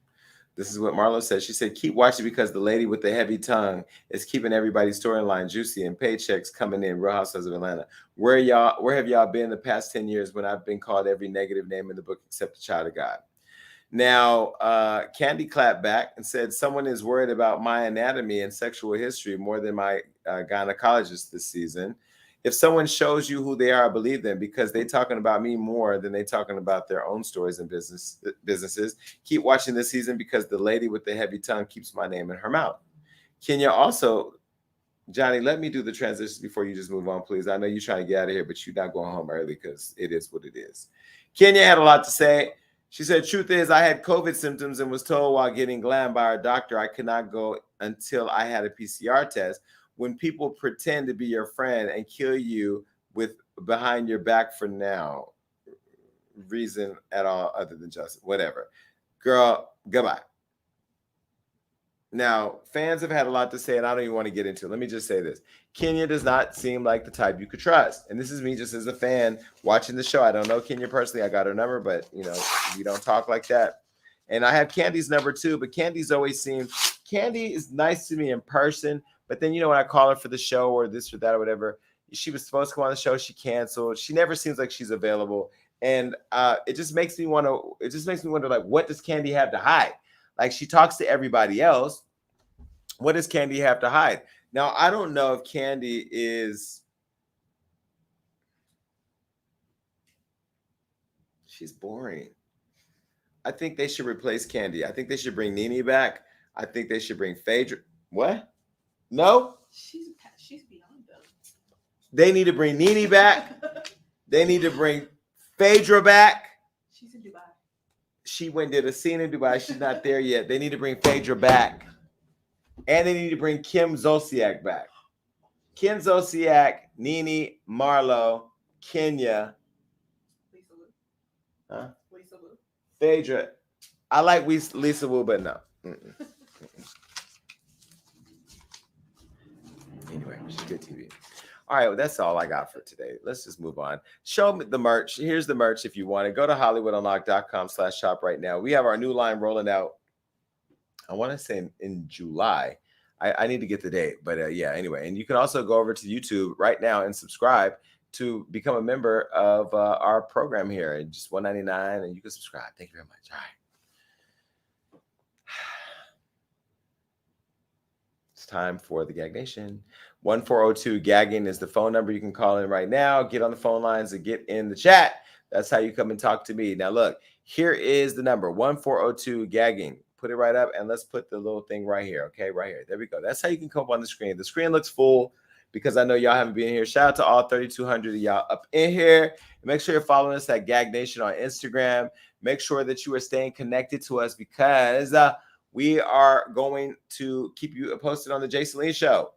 This is what Marlo said. She said, keep watching because the lady with the heavy tongue is keeping everybody's storyline juicy and paychecks coming in. Real Housewives of Atlanta. Where have y'all been the past 10 years when I've been called every negative name in the book except a child of God? Now, Candy clapped back and said, someone is worried about my anatomy and sexual history more than my gynecologist this season. If someone shows you who they are, I believe them because they're talking about me more than they're talking about their own stories and businesses. Keep watching this season because the lady with the heavy tongue keeps my name in her mouth. Kenya also, Johnny, let me do the transitions before you just move on, please. I know you're trying to get out of here, but you're not going home early because it is what it is. Kenya had a lot to say. She said, truth is, I had COVID symptoms and was told while getting glammed by our doctor I could not go until I had a PCR test. When people pretend to be your friend and kill you with behind your back for now reason at all other than justice, whatever. Girl, goodbye. Now, fans have had a lot to say, and I don't even want to get into it. Let me just say this. Kenya does not seem like the type you could trust. And this is me just as a fan watching the show. I don't know Kenya personally. I got her number, but, you know, we don't talk like that. And I have Candy's number too, but Candy is nice to me in person. But then, you know, when I call her for the show or this or that or whatever, she was supposed to come on the show. She canceled. She never seems like she's available. And it just makes me wonder, like, what does Candy have to hide? Like, she talks to everybody else. What does Candy have to hide? Now, I don't know if Candy is... She's boring. I think they should replace Candy. I think they should bring Nene back. I think they should bring Phaedra. What? No? She's beyond them. They need to bring Nene back. They need to bring Phaedra back. She's in Dubai. She went and did a scene in Dubai. She's not there yet. They need to bring Phaedra back. And they need to bring Kim Zolciak back. Kim Zolciak, Nene, Marlo, Kenya. Lisa Wu. Huh? Lisa Wu. Phaedra. I like Lisa Wu, but no. Anyway, she's good TV. All right, well, that's all I got for today. Let's just move on. Show me the merch. Here's the merch if you want it. Go to HollywoodUnlocked.com/shop right now. We have our new line rolling out I want to say in July. I need to get the date, but yeah, anyway. And you can also go over to YouTube right now and subscribe to become a member of our program here. It's just $1.99 and you can subscribe. Thank you very much. All right. It's time for the Gag Nation. 1402 gagging is the phone number. You can call in right now, get on the phone lines and get in the chat. That's how you come and talk to me. Now look, here is the number, 1402 gagging. Put it right up and let's put the little thing right here. Okay, right here. There we go. That's how you can come up on the screen. The screen looks full because I know y'all haven't been here. Shout out to all 3,200 of y'all up in here. And make sure you're following us at Gag Nation on Instagram. Make sure that you are staying connected to us because we are going to keep you posted on the Jason Lee Show.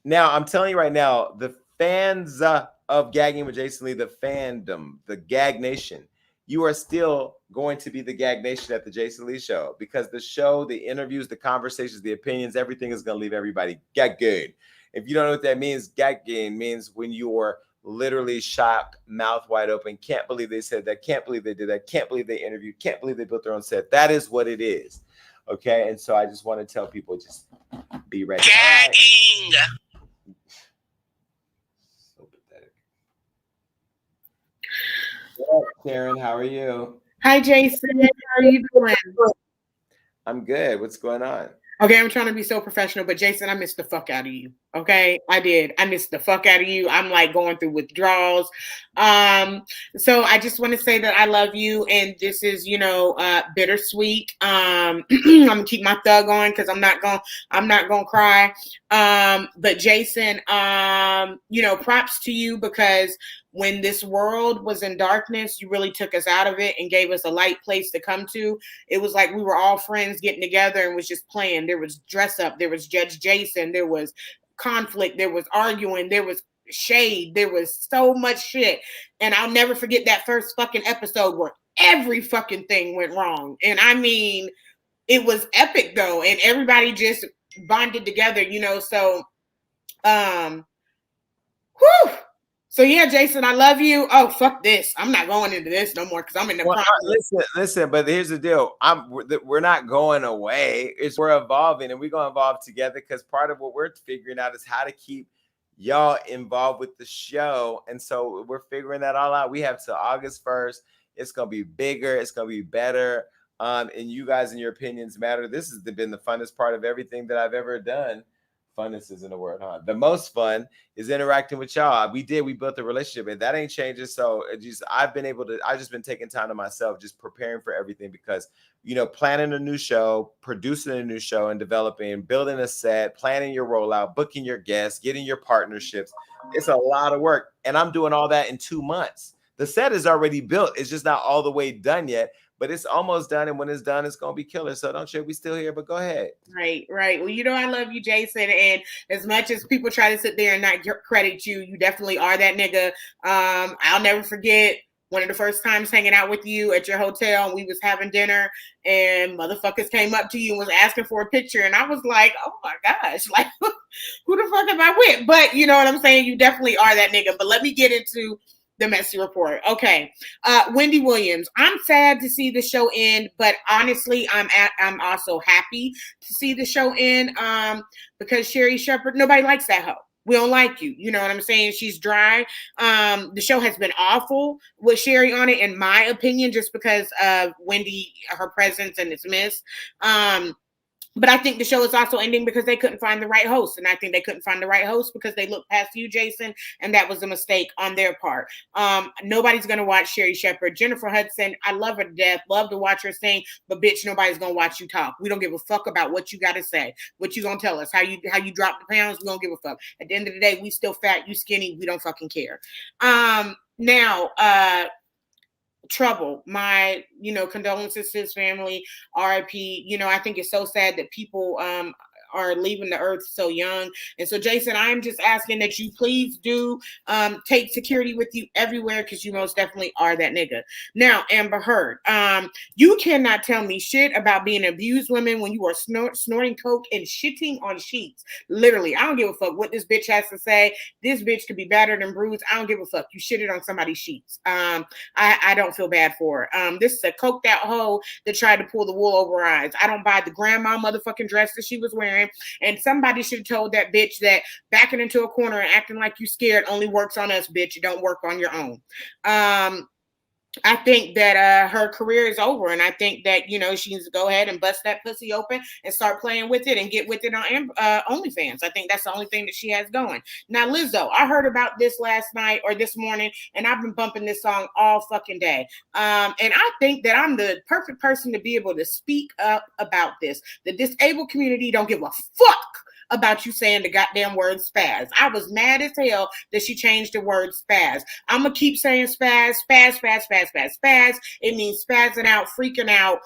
Now, I'm telling you right now, the fans of Gagging with Jason Lee, the fandom, the Gag Nation, you are still going to be the Gag Nation at the Jason Lee Show because the show, the interviews, the conversations, the opinions, everything is going to leave everybody gagging. If you don't know what that means, gagging means when you are literally shocked, mouth wide open, can't believe they said that, can't believe they did that, can't believe they interviewed, can't believe they built their own set. That is what it is. Okay, and so I just want to tell people, just be ready. Gagging. So pathetic. Karen, how are you? Hi, Jason. How are you doing? I'm good. What's going on? Okay, I'm trying to be so professional, but Jason, I missed the fuck out of you. Okay, I did. I missed the fuck out of you. I'm like going through withdrawals. So I just want to say that I love you, and this is, bittersweet. I'm gonna keep my thug on because I'm not gonna cry. But Jason, props to you because when this world was in darkness, you really took us out of it and gave us a light place to come to. It was like we were all friends getting together and was just playing. There was dress up, there was Judge Jason, there was conflict, there was arguing, there was shade, there was so much shit. And I'll never forget that first fucking episode where every fucking thing went wrong. And I mean, it was epic though. And everybody just bonded together, so, whew. So yeah, Jason, I love you. Oh, fuck this. I'm not going into this no more because I'm in the process. Listen, but here's the deal. We're not going away. We're evolving and we're going to evolve together because part of what we're figuring out is how to keep y'all involved with the show. And so we're figuring that all out. We have till August 1st. It's going to be bigger. It's going to be better. And you guys and your opinions matter. This has been the funnest part of everything that I've ever done. Funness isn't a word, huh? The most fun is interacting with y'all. We built a relationship and that ain't changing. So I've just been taking time to myself, just preparing for everything because, planning a new show, producing a new show and developing, building a set, planning your rollout, booking your guests, getting your partnerships. It's a lot of work. And I'm doing all that in 2 months. The set is already built. It's just not all the way done yet. But it's almost done, and when it's done, it's gonna be killer. So don't you? We still here, but go ahead. Right. Well, I love you, Jason. And as much as people try to sit there and not credit you, you definitely are that nigga. I'll never forget one of the first times hanging out with you at your hotel, and we was having dinner, and motherfuckers came up to you and was asking for a picture, and I was like, oh my gosh, like who the fuck am I with? But you know what I'm saying? You definitely are that nigga. But let me get into the messy report. Okay. Wendy Williams. I'm sad to see the show end, but honestly, I'm also happy to see the show end because Sherry Shepherd, nobody likes that hoe. We don't like you. You know what I'm saying? She's dry. The show has been awful with Sherry on it, in my opinion, just because of Wendy, her presence, and it's missed. But I think the show is also ending because they couldn't find the right host. And I think they couldn't find the right host because they looked past you, Jason. And that was a mistake on their part. Nobody's going to watch Sherry Shepherd. Jennifer Hudson, I love her to death. Love to watch her sing. But bitch, nobody's going to watch you talk. We don't give a fuck about what you got to say. What you going to tell us. How you drop the pounds. We don't give a fuck. At the end of the day, we still fat. You skinny. We don't fucking care. Now, Trouble, my condolences to his family, RIP. I think it's so sad that people are leaving the earth so young. And so, Jason, I am just asking that you please do take security with you everywhere, because you most definitely are that nigga. Now, Amber Heard, you cannot tell me shit about being abused women when you are snorting coke and shitting on sheets. Literally, I don't give a fuck what this bitch has to say. This bitch could be battered and bruised. I don't give a fuck. You shitted on somebody's sheets. I don't feel bad for her. This is a coked out hoe that tried to pull the wool over her eyes. I don't buy the grandma motherfucking dress that she was wearing. And somebody should have told that bitch that backing into a corner and acting like you scared only works on us, bitch. It don't work on your own. I think that her career is over, and I think that, you know, she needs to go ahead and bust that pussy open and start playing with it and get with it on OnlyFans. I think that's the only thing that she has going. Now, Lizzo, I heard about this last night or this morning, and I've been bumping this song all fucking day. And I think that I'm the perfect person to be able to speak up about this. The disabled community don't give a fuck about you saying the goddamn word spaz. I was mad as hell that she changed the word spaz. I'm gonna keep saying spaz. It means spazzing out, freaking out.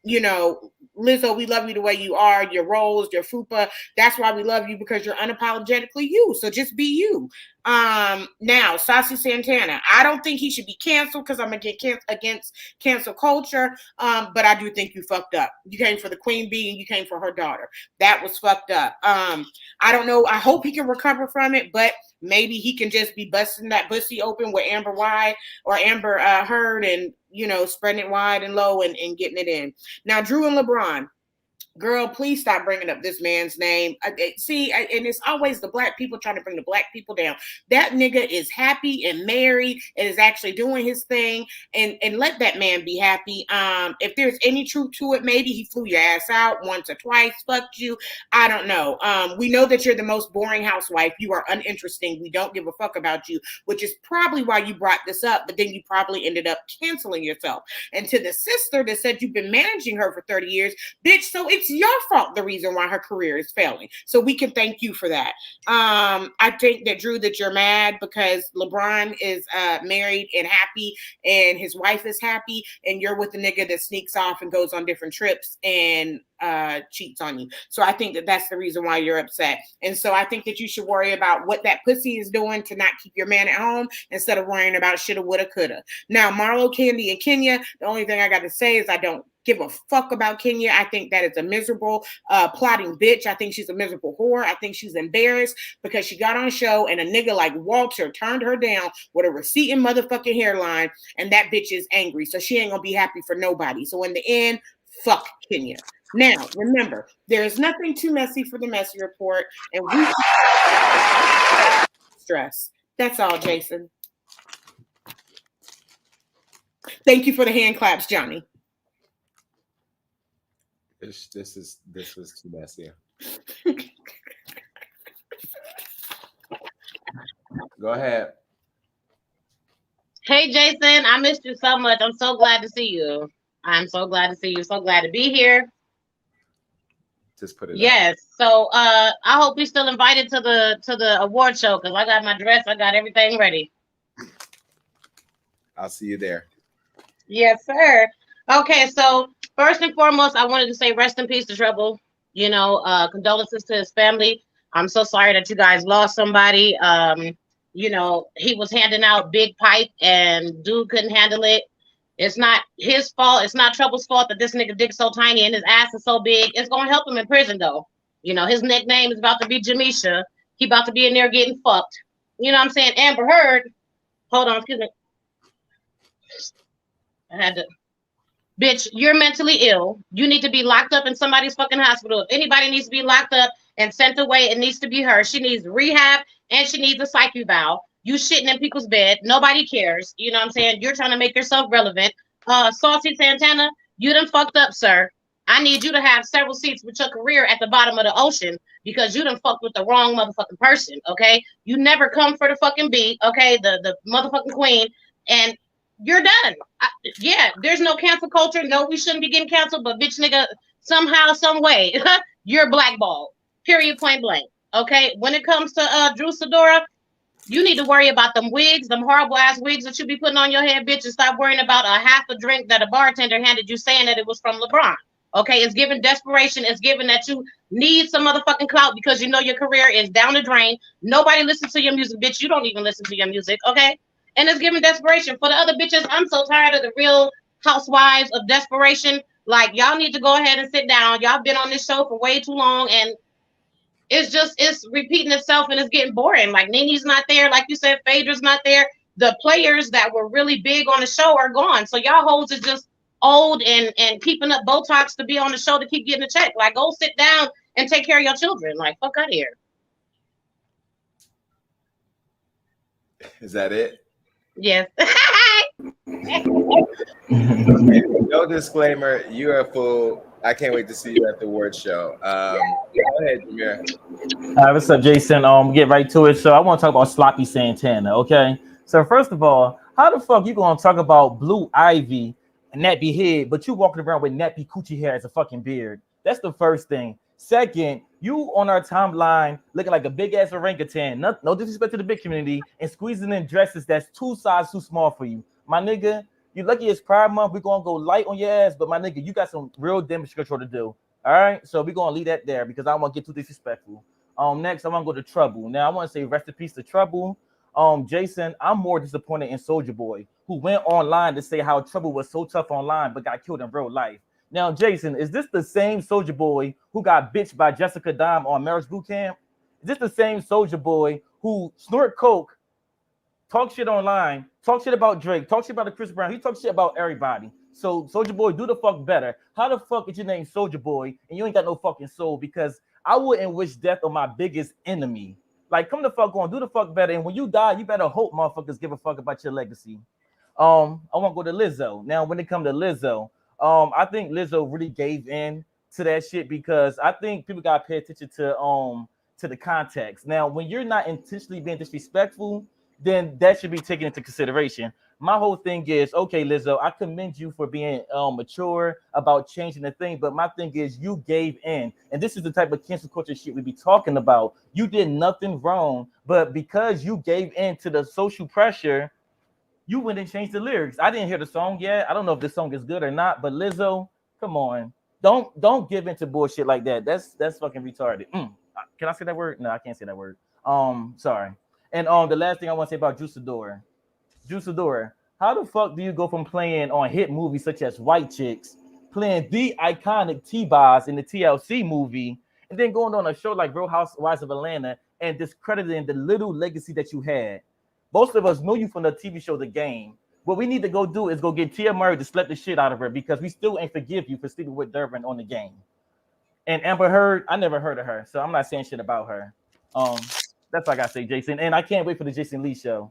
You know, Lizzo, we love you the way you are, your roles, your fupa. That's why we love you, because you're unapologetically you. So just be you. Now, Saucy Santana, I don't think he should be canceled, because I'm against cancel culture. But I do think you fucked up. You came for the queen bee and you came for her daughter. That was fucked up. I don't know. I hope he can recover from it, but maybe he can just be busting that pussy open with Amber Heard, and, you know, spreading it wide and low and getting it in. Now, Drew and LeBron. Girl, please stop bringing up this man's name. And it's always the black people trying to bring the black people down. That nigga is happy and married and is actually doing his thing, and let that man be happy. If there's any truth to it, maybe he flew your ass out once or twice, fucked you. I don't know. We know that you're the most boring housewife. You are uninteresting. We don't give a fuck about you, which is probably why you brought this up, but then you probably ended up canceling yourself. And to the sister that said you've been managing her for 30 years, bitch, so it's your fault, the reason why her career is failing. So we can thank you for that. I think that, Drew, that you're mad because LeBron is married and happy, and his wife is happy, and you're with the nigga that sneaks off and goes on different trips and cheats on you. So I think that that's the reason why you're upset. And so I think that you should worry about what that pussy is doing to not keep your man at home, instead of worrying about shoulda, woulda, coulda. Now, Marlo, Candy, and Kenya, the only thing I got to say is I don't give a fuck about Kenya. I think that is a miserable plotting bitch. I think she's a miserable whore. I think she's embarrassed because she got on a show and a nigga like Walter turned her down with a receding motherfucking hairline, and that bitch is angry. So she ain't gonna be happy for nobody. So in the end, fuck Kenya. Now, remember, there is nothing too messy for the messy report, and we stress. That's all, Jason. Thank you for the hand claps, Johnny. This was too messy. Go ahead. Hey, Jason, I missed you so much. I'm so glad to see you. I'm so glad to see you. So glad to be here. Just put it. Yes. So I hope you're still invited to the award show, because I got my dress. I got everything ready. I'll see you there. Yes, sir. Okay, so first and foremost, I wanted to say rest in peace to Trouble. You know, condolences to his family. I'm so sorry that you guys lost somebody. You know, he was handing out big pipe and dude couldn't handle it. It's not his fault. It's not Trouble's fault that this nigga dick's so tiny and his ass is so big. It's gonna help him in prison though. You know, his nickname is about to be Jamisha. He about to be in there getting fucked. You know what I'm saying? Amber Heard. Hold on, excuse me. I had to. Bitch, you're mentally ill. You need to be locked up in somebody's fucking hospital. If anybody needs to be locked up and sent away, it needs to be her. She needs rehab and she needs a psych eval. You shitting in people's bed. Nobody cares. You know what I'm saying? You're trying to make yourself relevant. Saucy Santana, you done fucked up, sir. I need you to have several seats with your career at the bottom of the ocean, because you done fucked with the wrong motherfucking person, okay? You never come for the fucking beat, okay? The motherfucking queen, and you're done. Yeah, there's no cancel culture. No, we shouldn't be getting canceled, but bitch nigga, somehow, some way, you're blackballed. Period, point blank. Okay, when it comes to Drew Sidora, you need to worry about them wigs, them horrible ass wigs that you be putting on your head, bitch, and stop worrying about a half a drink that a bartender handed you saying that it was from LeBron. Okay, it's giving desperation. It's giving that you need some motherfucking clout because you know your career is down the drain. Nobody listens to your music, bitch. You don't even listen to your music, okay? And it's giving desperation. For the other bitches, I'm so tired of the Real Housewives of desperation. Like, y'all need to go ahead and sit down. Y'all been on this show for way too long, and it's repeating itself, and it's getting boring. Like, Nene's not there. Like you said, Phaedra's not there. The players that were really big on the show are gone. So y'all hoes is just old and keeping up Botox to be on the show to keep getting a check. Like, go sit down and take care of your children. Like, fuck out of here. Is that it? Yes. No disclaimer. You are a fool. I can't wait to see you at the award show. Go ahead, Jameer. All right, what's up, Jason? Get right to it. So I want to talk about sloppy Santana, okay? So first of all, how the fuck you gonna talk about Blue Ivy and nappy head, but you walking around with nappy coochie hair as a fucking beard? That's the first thing. Second, you on our timeline looking like a big ass orangutan. No disrespect to the big community, and squeezing in dresses that's 2 sizes too small for you, my nigga. You lucky it's Pride Month. We're gonna go light on your ass, but my nigga, you got some real damage control to do. All right, so we're gonna leave that there because I don't want to get too disrespectful. Next, I want to go to Trouble. Now, I want to say rest in peace to Trouble. Jason, I'm more disappointed in Soulja Boy, who went online to say how Trouble was so tough online but got killed in real life. Now, Jason, is this the same Soulja Boy who got bitched by Jessica Dime on Marriage Boot Camp? Is this the same Soulja Boy who snort coke, talk shit online, talk shit about Drake, talk shit about the Chris Brown? He talks shit about everybody. So Soulja Boy, do the fuck better. How the fuck is your name Soulja Boy and you ain't got no fucking soul? Because I wouldn't wish death on my biggest enemy. Like, come the fuck on, do the fuck better. And when you die, you better hope motherfuckers give a fuck about your legacy. I want to go to Lizzo. Now, when it comes to Lizzo, I think Lizzo really gave in to that shit because I think people gotta pay attention to the context. Now, when you're not intentionally being disrespectful, then that should be taken into consideration. My whole thing is, okay, Lizzo, I commend you for being mature about changing the thing, but my thing is you gave in. And this is the type of cancel culture shit we be talking about. You did nothing wrong, but because you gave in to the social pressure, you went and changed the lyrics. I didn't hear the song yet. I don't know if this song is good or not, but Lizzo, come on. Don't give into bullshit like that. That's fucking retarded. Can I say that word? No, I can't say that word. Sorry. And the last thing I want to say about Juicadora, how the fuck do you go from playing on hit movies such as White Chicks, playing the iconic T-Boz in the TLC movie, and then going on a show like Real Housewives of Atlanta and discrediting the little legacy that you had? Most of us know you from the TV show The Game. What we need to go do is go get Tia Murray to slap the shit out of her because we still ain't forgive you for sleeping with Durbin on The Game. And Amber Heard, I never heard of her, so I'm not saying shit about her. That's all I gotta say, Jason. And I can't wait for the Jason Lee show.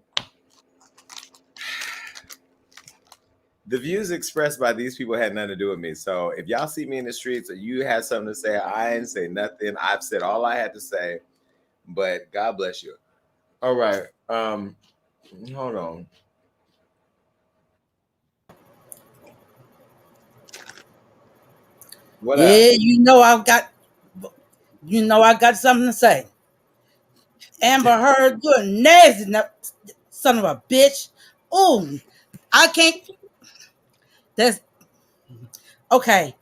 The views expressed by these people had nothing to do with me. So if y'all see me in the streets or you had something to say, I ain't say nothing. I've said all I had to say, but God bless you. All right. Hold on. What yeah, up? you know I got something to say. Amber Heard, you're a nasty son of a bitch. Ooh, I can't. That's okay.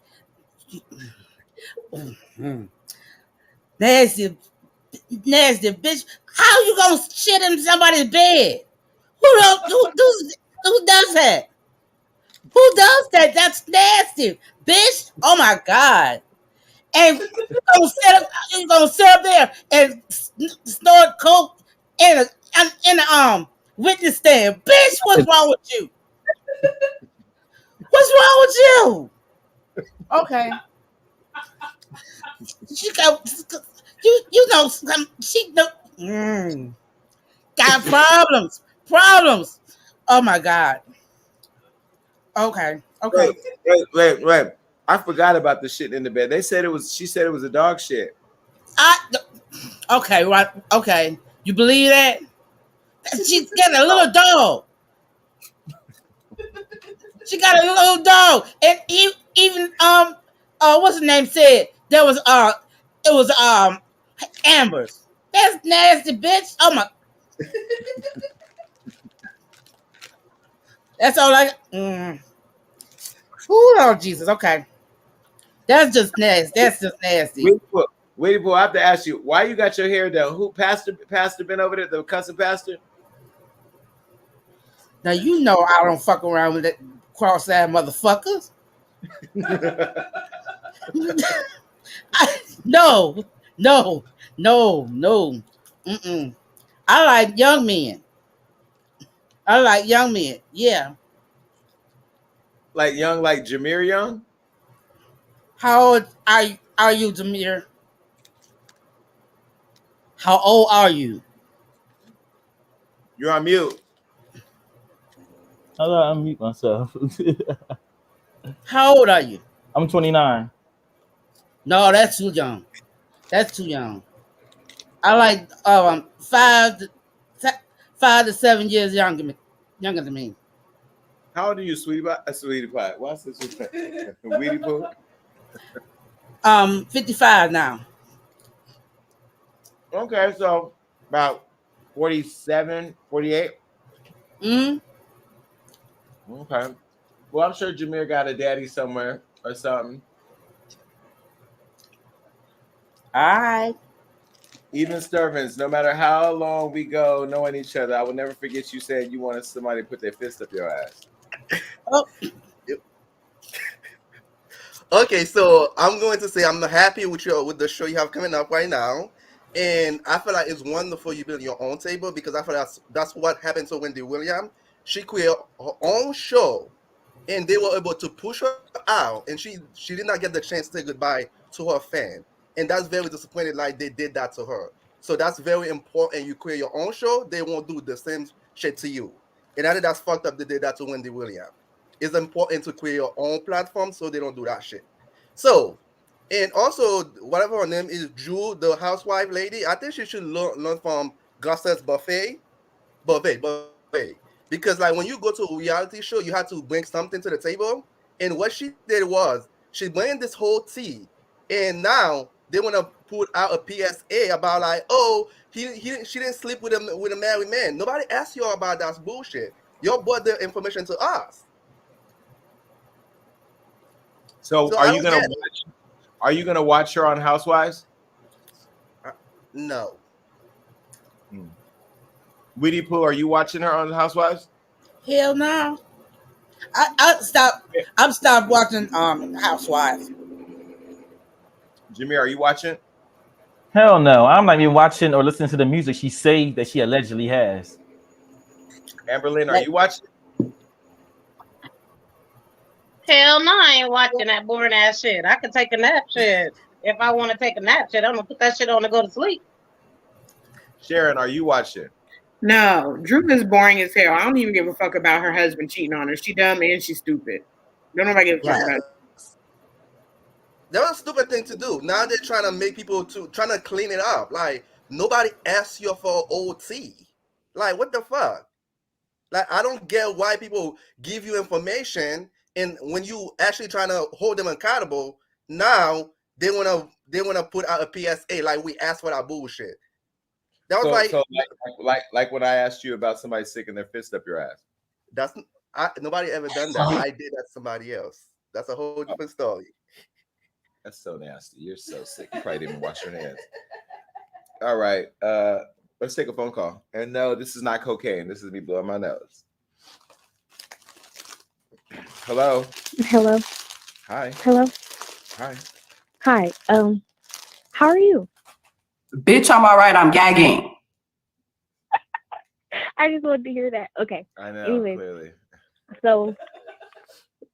Nasty bitch. How you gonna shit in somebody's bed? Who does that? Who does that? That's nasty, bitch. Oh my God. And you're gonna sit up there and snort coke in a witness stand. Bitch, what's wrong with you? What's wrong with you? Okay. She got you know she got problems. Oh my God. Okay. Wait. I forgot about the shit in the bed. She said it was a dog shit. Okay, right. Okay. You believe that? She's got a little dog. She got a little dog. And even what's the name said? There was it was Amber's. That's nasty, bitch. Oh my. That's all I. Oh Jesus. Okay. That's just nasty. That's just nasty. Wait, I have to ask you, why you got your hair done? Who pastor been over there? The cussing pastor? Now you know I don't fuck around with that cross-eyed motherfuckers. No. Mm-mm. I like young men. Yeah. Like young, like Jameer Young? How old are you, Jameer? How old are you? You're on mute. How do I unmute myself? How old are you? I'm 29. No, that's too young. I like 5 to 7 years younger than me. How old are you, sweetie pie? Sweetie pie. What's this? Weedy poo? 55 now. Okay, so about 47, 48. Okay. Well, I'm sure Jameer got a daddy somewhere or something. All right. Even Sturvins, no matter how long we go knowing each other, I will never forget you saying you wanted somebody to put their fist up your ass. Oh. Okay, so I'm going to say I'm happy with the show you have coming up right now, and I feel like it's wonderful you build your own table because I feel that's what happened to Wendy Williams. She created her own show, and they were able to push her out, and she did not get the chance to say goodbye to her fan, and that's very disappointing. Like they did that to her, so that's very important. You create your own show, they won't do the same shit to you, and I think that's fucked up. They did that to Wendy Williams. It's important to create your own platform so they don't do that shit. So, and also, whatever her name is, Drew, the housewife lady, I think she should learn from Gossip's buffet. Because, like, when you go to a reality show, you have to bring something to the table. And what she did was, she bring this whole tea. And now, they want to put out a PSA about, like, oh, she didn't sleep with a married man. Nobody asked you about that bullshit. You brought the information to us. So are you gonna watch her on Housewives? No. Weedy Pooh, are you watching her on Housewives? Hell no. I'm stopped watching Housewives. Jameer, are you watching? Hell no. I'm not even watching or listening to the music she say that she allegedly has. Amberlynn, are you watching? Hell no, I ain't watching that boring ass shit. I can take a nap shit. If I want to take a nap shit, I'm gonna put that shit on to go to sleep. Sharon, are you watching? No, Drew is boring as hell. I don't even give a fuck about her husband cheating on her. She dumb and she's stupid. Don't nobody give a fuck about it. That was a stupid thing to do. Now they're trying to make people trying to clean it up. Like, nobody asked you for OT. Like, what the fuck? Like, I don't get why people give you information, and when you actually trying to hold them accountable, now they wanna put out a PSA like we asked for that bullshit. That was like when I asked you about somebody sticking their fist up your ass. Nobody ever done that. I did that to somebody else. That's a whole different story. That's so nasty. You're so sick. You probably didn't even wash your hands. All right. Let's take a phone call. And no, this is not cocaine. This is me blowing my nose. Hello. Hello. Hi. Hello. Hi. Hi. How are you? Bitch, I'm all right. I'm gagging. I just wanted to hear that. Okay. I know. Anyways, Clearly. so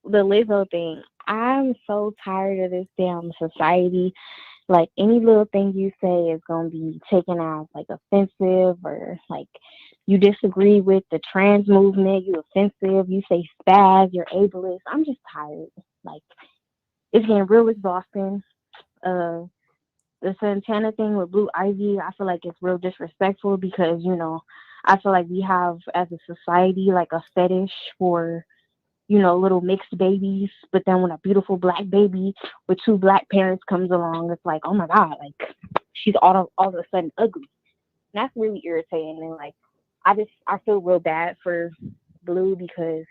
the Lizzo thing. I'm so tired of this damn society. Like, any little thing you say is gonna be taken as like offensive, or like you disagree with the trans movement, you offensive, you say spaz, you're ableist. I'm just tired. Like, it's getting real exhausting. The Santana thing with Blue Ivy, I feel like it's real disrespectful because, you know, I feel like we have as a society like a fetish for, you know, little mixed babies, but then when a beautiful black baby with two black parents comes along, it's like, oh my God, like she's all of a sudden ugly. And that's really irritating. And like, I feel real bad for Blue because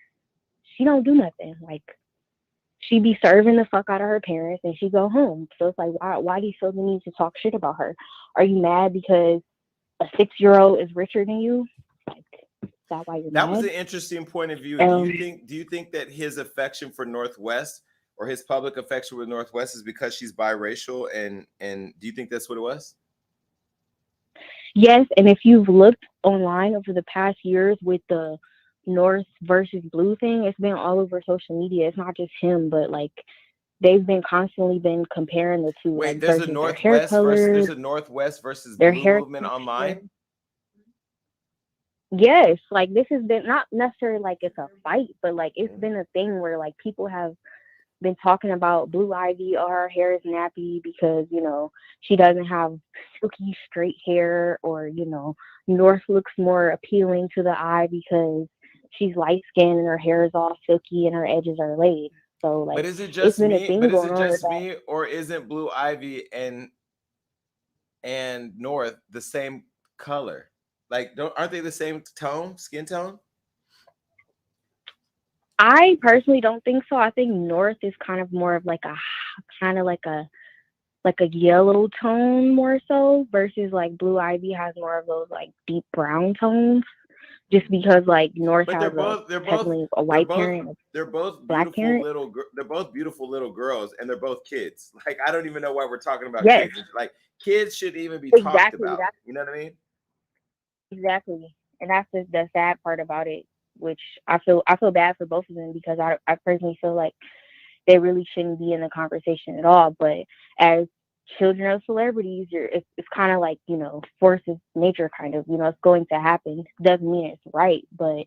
she don't do nothing. Like, she be serving the fuck out of her parents and she go home. So it's like, why do you feel the need to talk shit about her? Are you mad because a 6-year-old is richer than you? Like, is that why you're That mad? was an interesting point of view. Do you think that his affection for Northwest or his public affection with Northwest is because she's biracial? And do you think that's what it was? Yes, and if you've looked online over the past years with the North versus Blue thing, it's been all over social media. It's not just him, but like they've been constantly been comparing the two. Wait, like, there's a versus their hair Northwest colors, there's a Northwest versus their Blue hair movement texture. online. Yes, like this has been not necessarily like it's a fight, but like it's been a thing where like people have been talking about Blue Ivy, or her hair is nappy because, you know, she doesn't have silky straight hair, or, you know, North looks more appealing to the eye because she's light skinned and her hair is all silky and her edges are laid. So like, But is it it's just been a me? thing But is going it on with just that. me, or isn't Blue Ivy and North the same color? Like, aren't they the same tone, skin tone? I personally don't think so. I think North is kind of more of like a yellow tone more so, versus like Blue Ivy has more of those like deep brown tones. Just because like North But has technically a white parent, and they're both a black beautiful parent. they're both beautiful little girls, and they're both kids. Like, I don't even know why we're talking about Yes, kids. Like, kids shouldn't even be talked exactly. about. That's You know what I mean? exactly, and that's just the sad part about it. Which I feel bad for both of them, because I personally feel like they really shouldn't be in the conversation at all. But as children of celebrities, it's kind of like, you know, forces nature, kind of, you know, it's going to happen. Doesn't mean it's right, but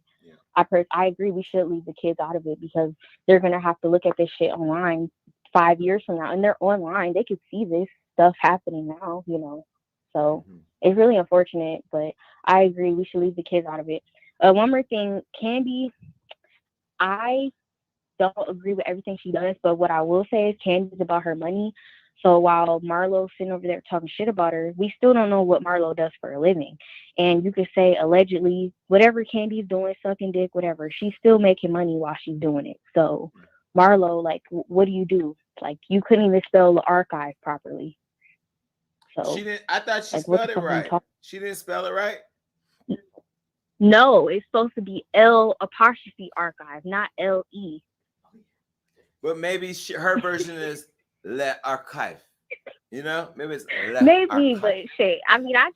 I agree we should leave the kids out of it, because they're gonna have to look at this shit online 5 years from now, and they're online. They could see this stuff happening now, you know. So it's really unfortunate, but I agree we should leave the kids out of it. One more thing, Candy, I don't agree with everything she does, but what I will say is Candy's about her money. So while Marlo's sitting over there talking shit about her, we still don't know what Marlo does for a living. And you could say allegedly, whatever Candy's doing, sucking dick, whatever, she's still making money while she's doing it. So Marlo, like, what do you do? Like, you couldn't even spell the archive properly. So She didn't. I thought she like, what the spelled it fuck are you right. talking? She didn't spell it right. No, it's supposed to be L''archive, not L-E. But maybe her version is Le Archive. You know, maybe it's Le Maybe, Archive. but shit. I mean, I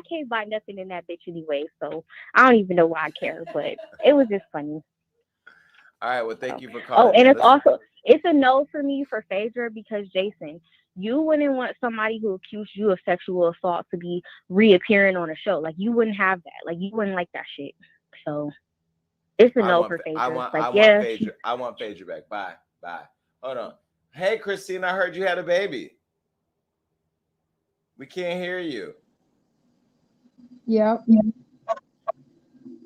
can't buy nothing in that bitch anyway, so I don't even know why I care. But it was just funny. All right. Well, thank you for Oh, calling. and in. it's a no for me for Phaedra, because Jason, you wouldn't want somebody who accused you of sexual assault to be reappearing on a show. Like, you wouldn't have that. Like, you wouldn't like that shit. So it's a no for Phaedra. I want Phaedra back. Bye. Hold on. Hey, Christine, I heard you had a baby. We can't hear you. Yep.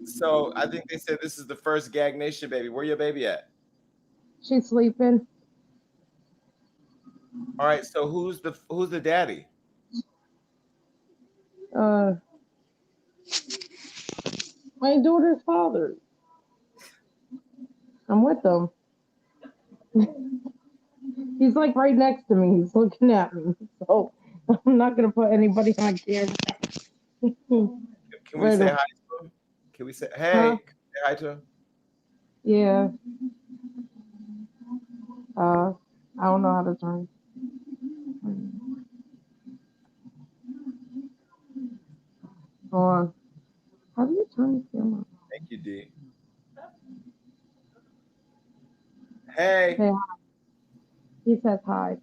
So I think they said this is the first Gag Nation baby. Where your baby at? She's sleeping. All right. So who's the daddy? My daughter's father. I'm with them. He's like right next to me. He's looking at me. So I'm not gonna put anybody on camera. Can we say hi to him? Can we say hey? Huh? Can we say hi to him? Yeah. I don't know how to turn. Hold on. How do you turn the camera? Thank you, D. Hey. Say hi. He says hi.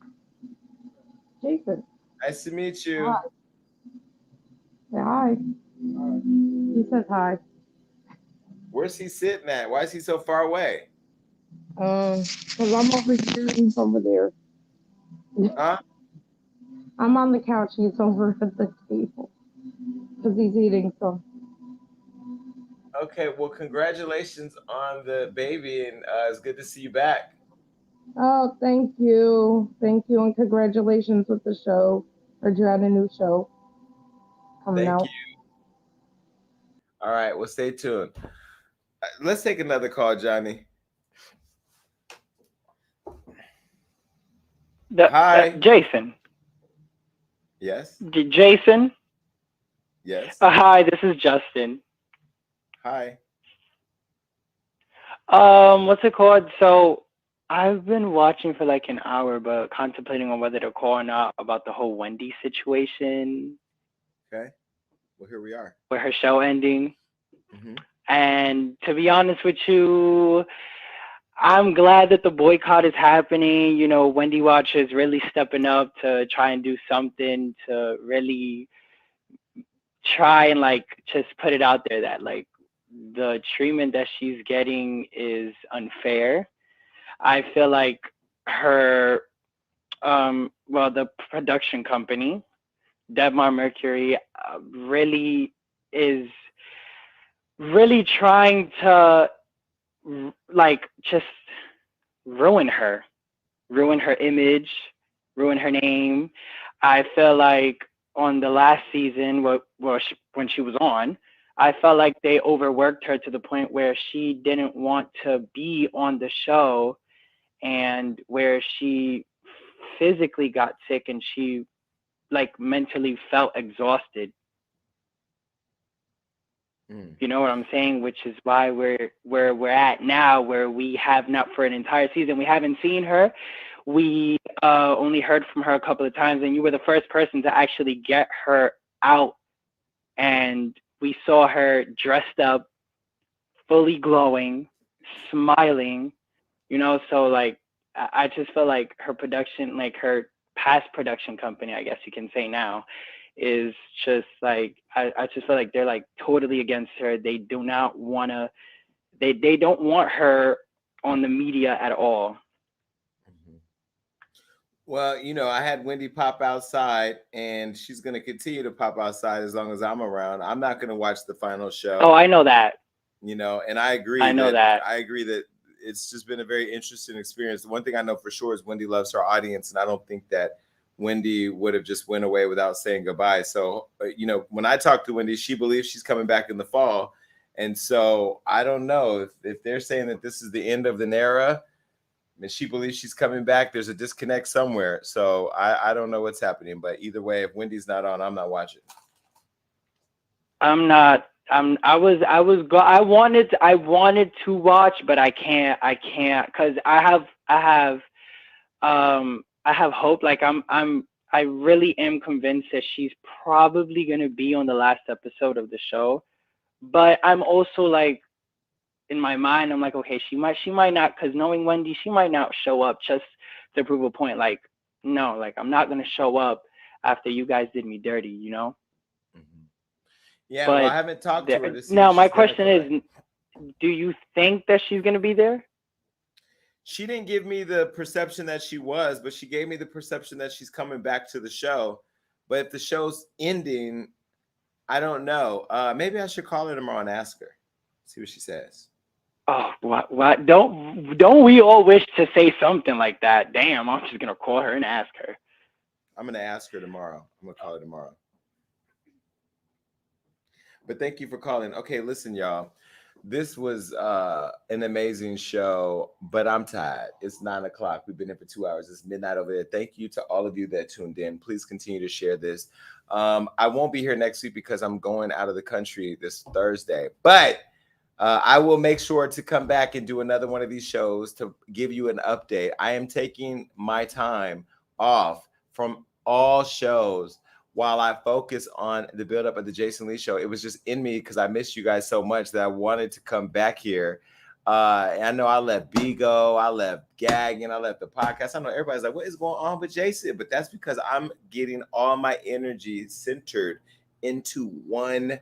Jason. Nice to meet you. Hi. Say hi. He says hi. Where's he sitting at? Why is he so far away? Because I'm over here, he's over there. Huh? I'm on the couch, he's over at the table. Because he's eating some. Okay, well, congratulations on the baby, and it's good to see you back. Oh, thank you. Thank you, and congratulations with the show. Heard you had a new show coming out. Thank you. All right, well, stay tuned. Let's take another call, Johnny. Hi. Jason. Yes. Jason. Yes. Hi, this is Justin. Hi. What's it called? So I've been watching for like an hour, but contemplating on whether to call or not about the whole Wendy situation Okay. Well, here we are. with her show ending. Mm-hmm. And to be honest with you, I'm glad that the boycott is happening. You know, Wendy Watch is really stepping up to try and do something to really try and like just put it out there that like the treatment that she's getting is unfair. I feel like her, the production company, Debmar Mercury, really is really trying to like just ruin her image, ruin her name. I feel like on the last season, when she was on, I felt like they overworked her to the point where she didn't want to be on the show, and where she physically got sick and she like mentally felt exhausted. You know what I'm saying? Which is why we're at now, where we have not, for an entire season, we haven't seen her. We only heard from her a couple of times, and you were the first person to actually get her out, and we saw her dressed up, fully glowing, smiling, you know. So like I just feel like her production, like her past production company, I guess you can say now, is just like I just feel like they're like totally against her. They do not want to, they don't want her on the media at all. Well, you know, I had Wendy pop outside, and she's going to continue to pop outside as long as I'm around. I'm not going to watch the final show. Oh, I know that. You know, and I agree. I know that. I agree that it's just been a very interesting experience. The one thing I know for sure is Wendy loves her audience, and I don't think that Wendy would have just went away without saying goodbye. So, you know, when I talk to Wendy, she believes she's coming back in the fall. And so I don't know if they're saying that this is the end of an era, and she believes she's coming back, there's a disconnect somewhere. So I don't know what's happening, but either way, if Wendy's not on, I'm not watching. I wanted to watch, but I can't because I have hope. Like I really am convinced that she's probably gonna be on the last episode of the show. But I'm also like, in my mind, I'm like, okay, she might not, because knowing Wendy, she might not show up just to prove a point. Like, no, like I'm not gonna show up after you guys did me dirty, you know? Yeah, But well, I haven't talked to her to see. Now, if my she's gonna question come back. is, do you think that she's going to be there? She didn't give me the perception that she was, but she gave me the perception that she's coming back to the show. But if the show's ending, I don't know. Maybe I should call her tomorrow and ask her, see what she says. Oh, what? Don't we all wish to say something like that? Damn, I'm just going to call her and ask her. I'm going to ask her tomorrow. I'm going to call her tomorrow. But thank you for calling. Okay, listen, y'all. This was an amazing show, but I'm tired. It's 9:00. We've been here for 2 hours. It's midnight over there. Thank you to all of you that tuned in. Please continue to share this. I won't be here next week because I'm going out of the country this Thursday, but I will make sure to come back and do another one of these shows to give you an update. I am taking my time off from all shows while I focus on the buildup of the Jason Lee show. It was just in me because I missed you guys so much that I wanted to come back here. I know I left Bigo, I left gagging, I left the podcast. I know everybody's like, what is going on with Jason? But that's because I'm getting all my energy centered into one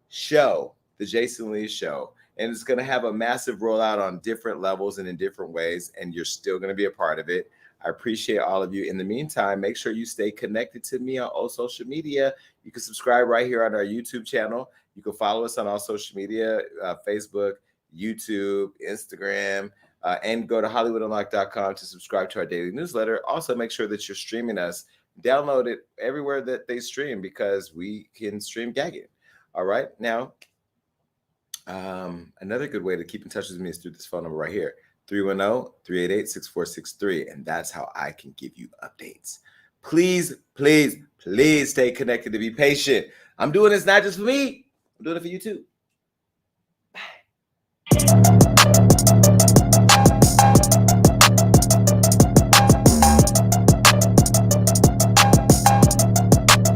show, the Jason Lee show. And it's going to have a massive rollout on different levels and in different ways. And you're still going to be a part of it. I appreciate all of you. In the meantime, make sure you stay connected to me on all social media. You can subscribe right here on our YouTube channel. You can follow us on all social media, Facebook, YouTube, Instagram, and go to HollywoodUnlocked.com to subscribe to our daily newsletter. Also, make sure that you're streaming us. Download it everywhere that they stream because we can stream gagging. All right. Now, another good way to keep in touch with me is through this phone number right here. 310-388-6463. And that's how I can give you updates. Please, please, please stay connected to be patient. I'm doing this not just for me. I'm doing it for you too. Bye.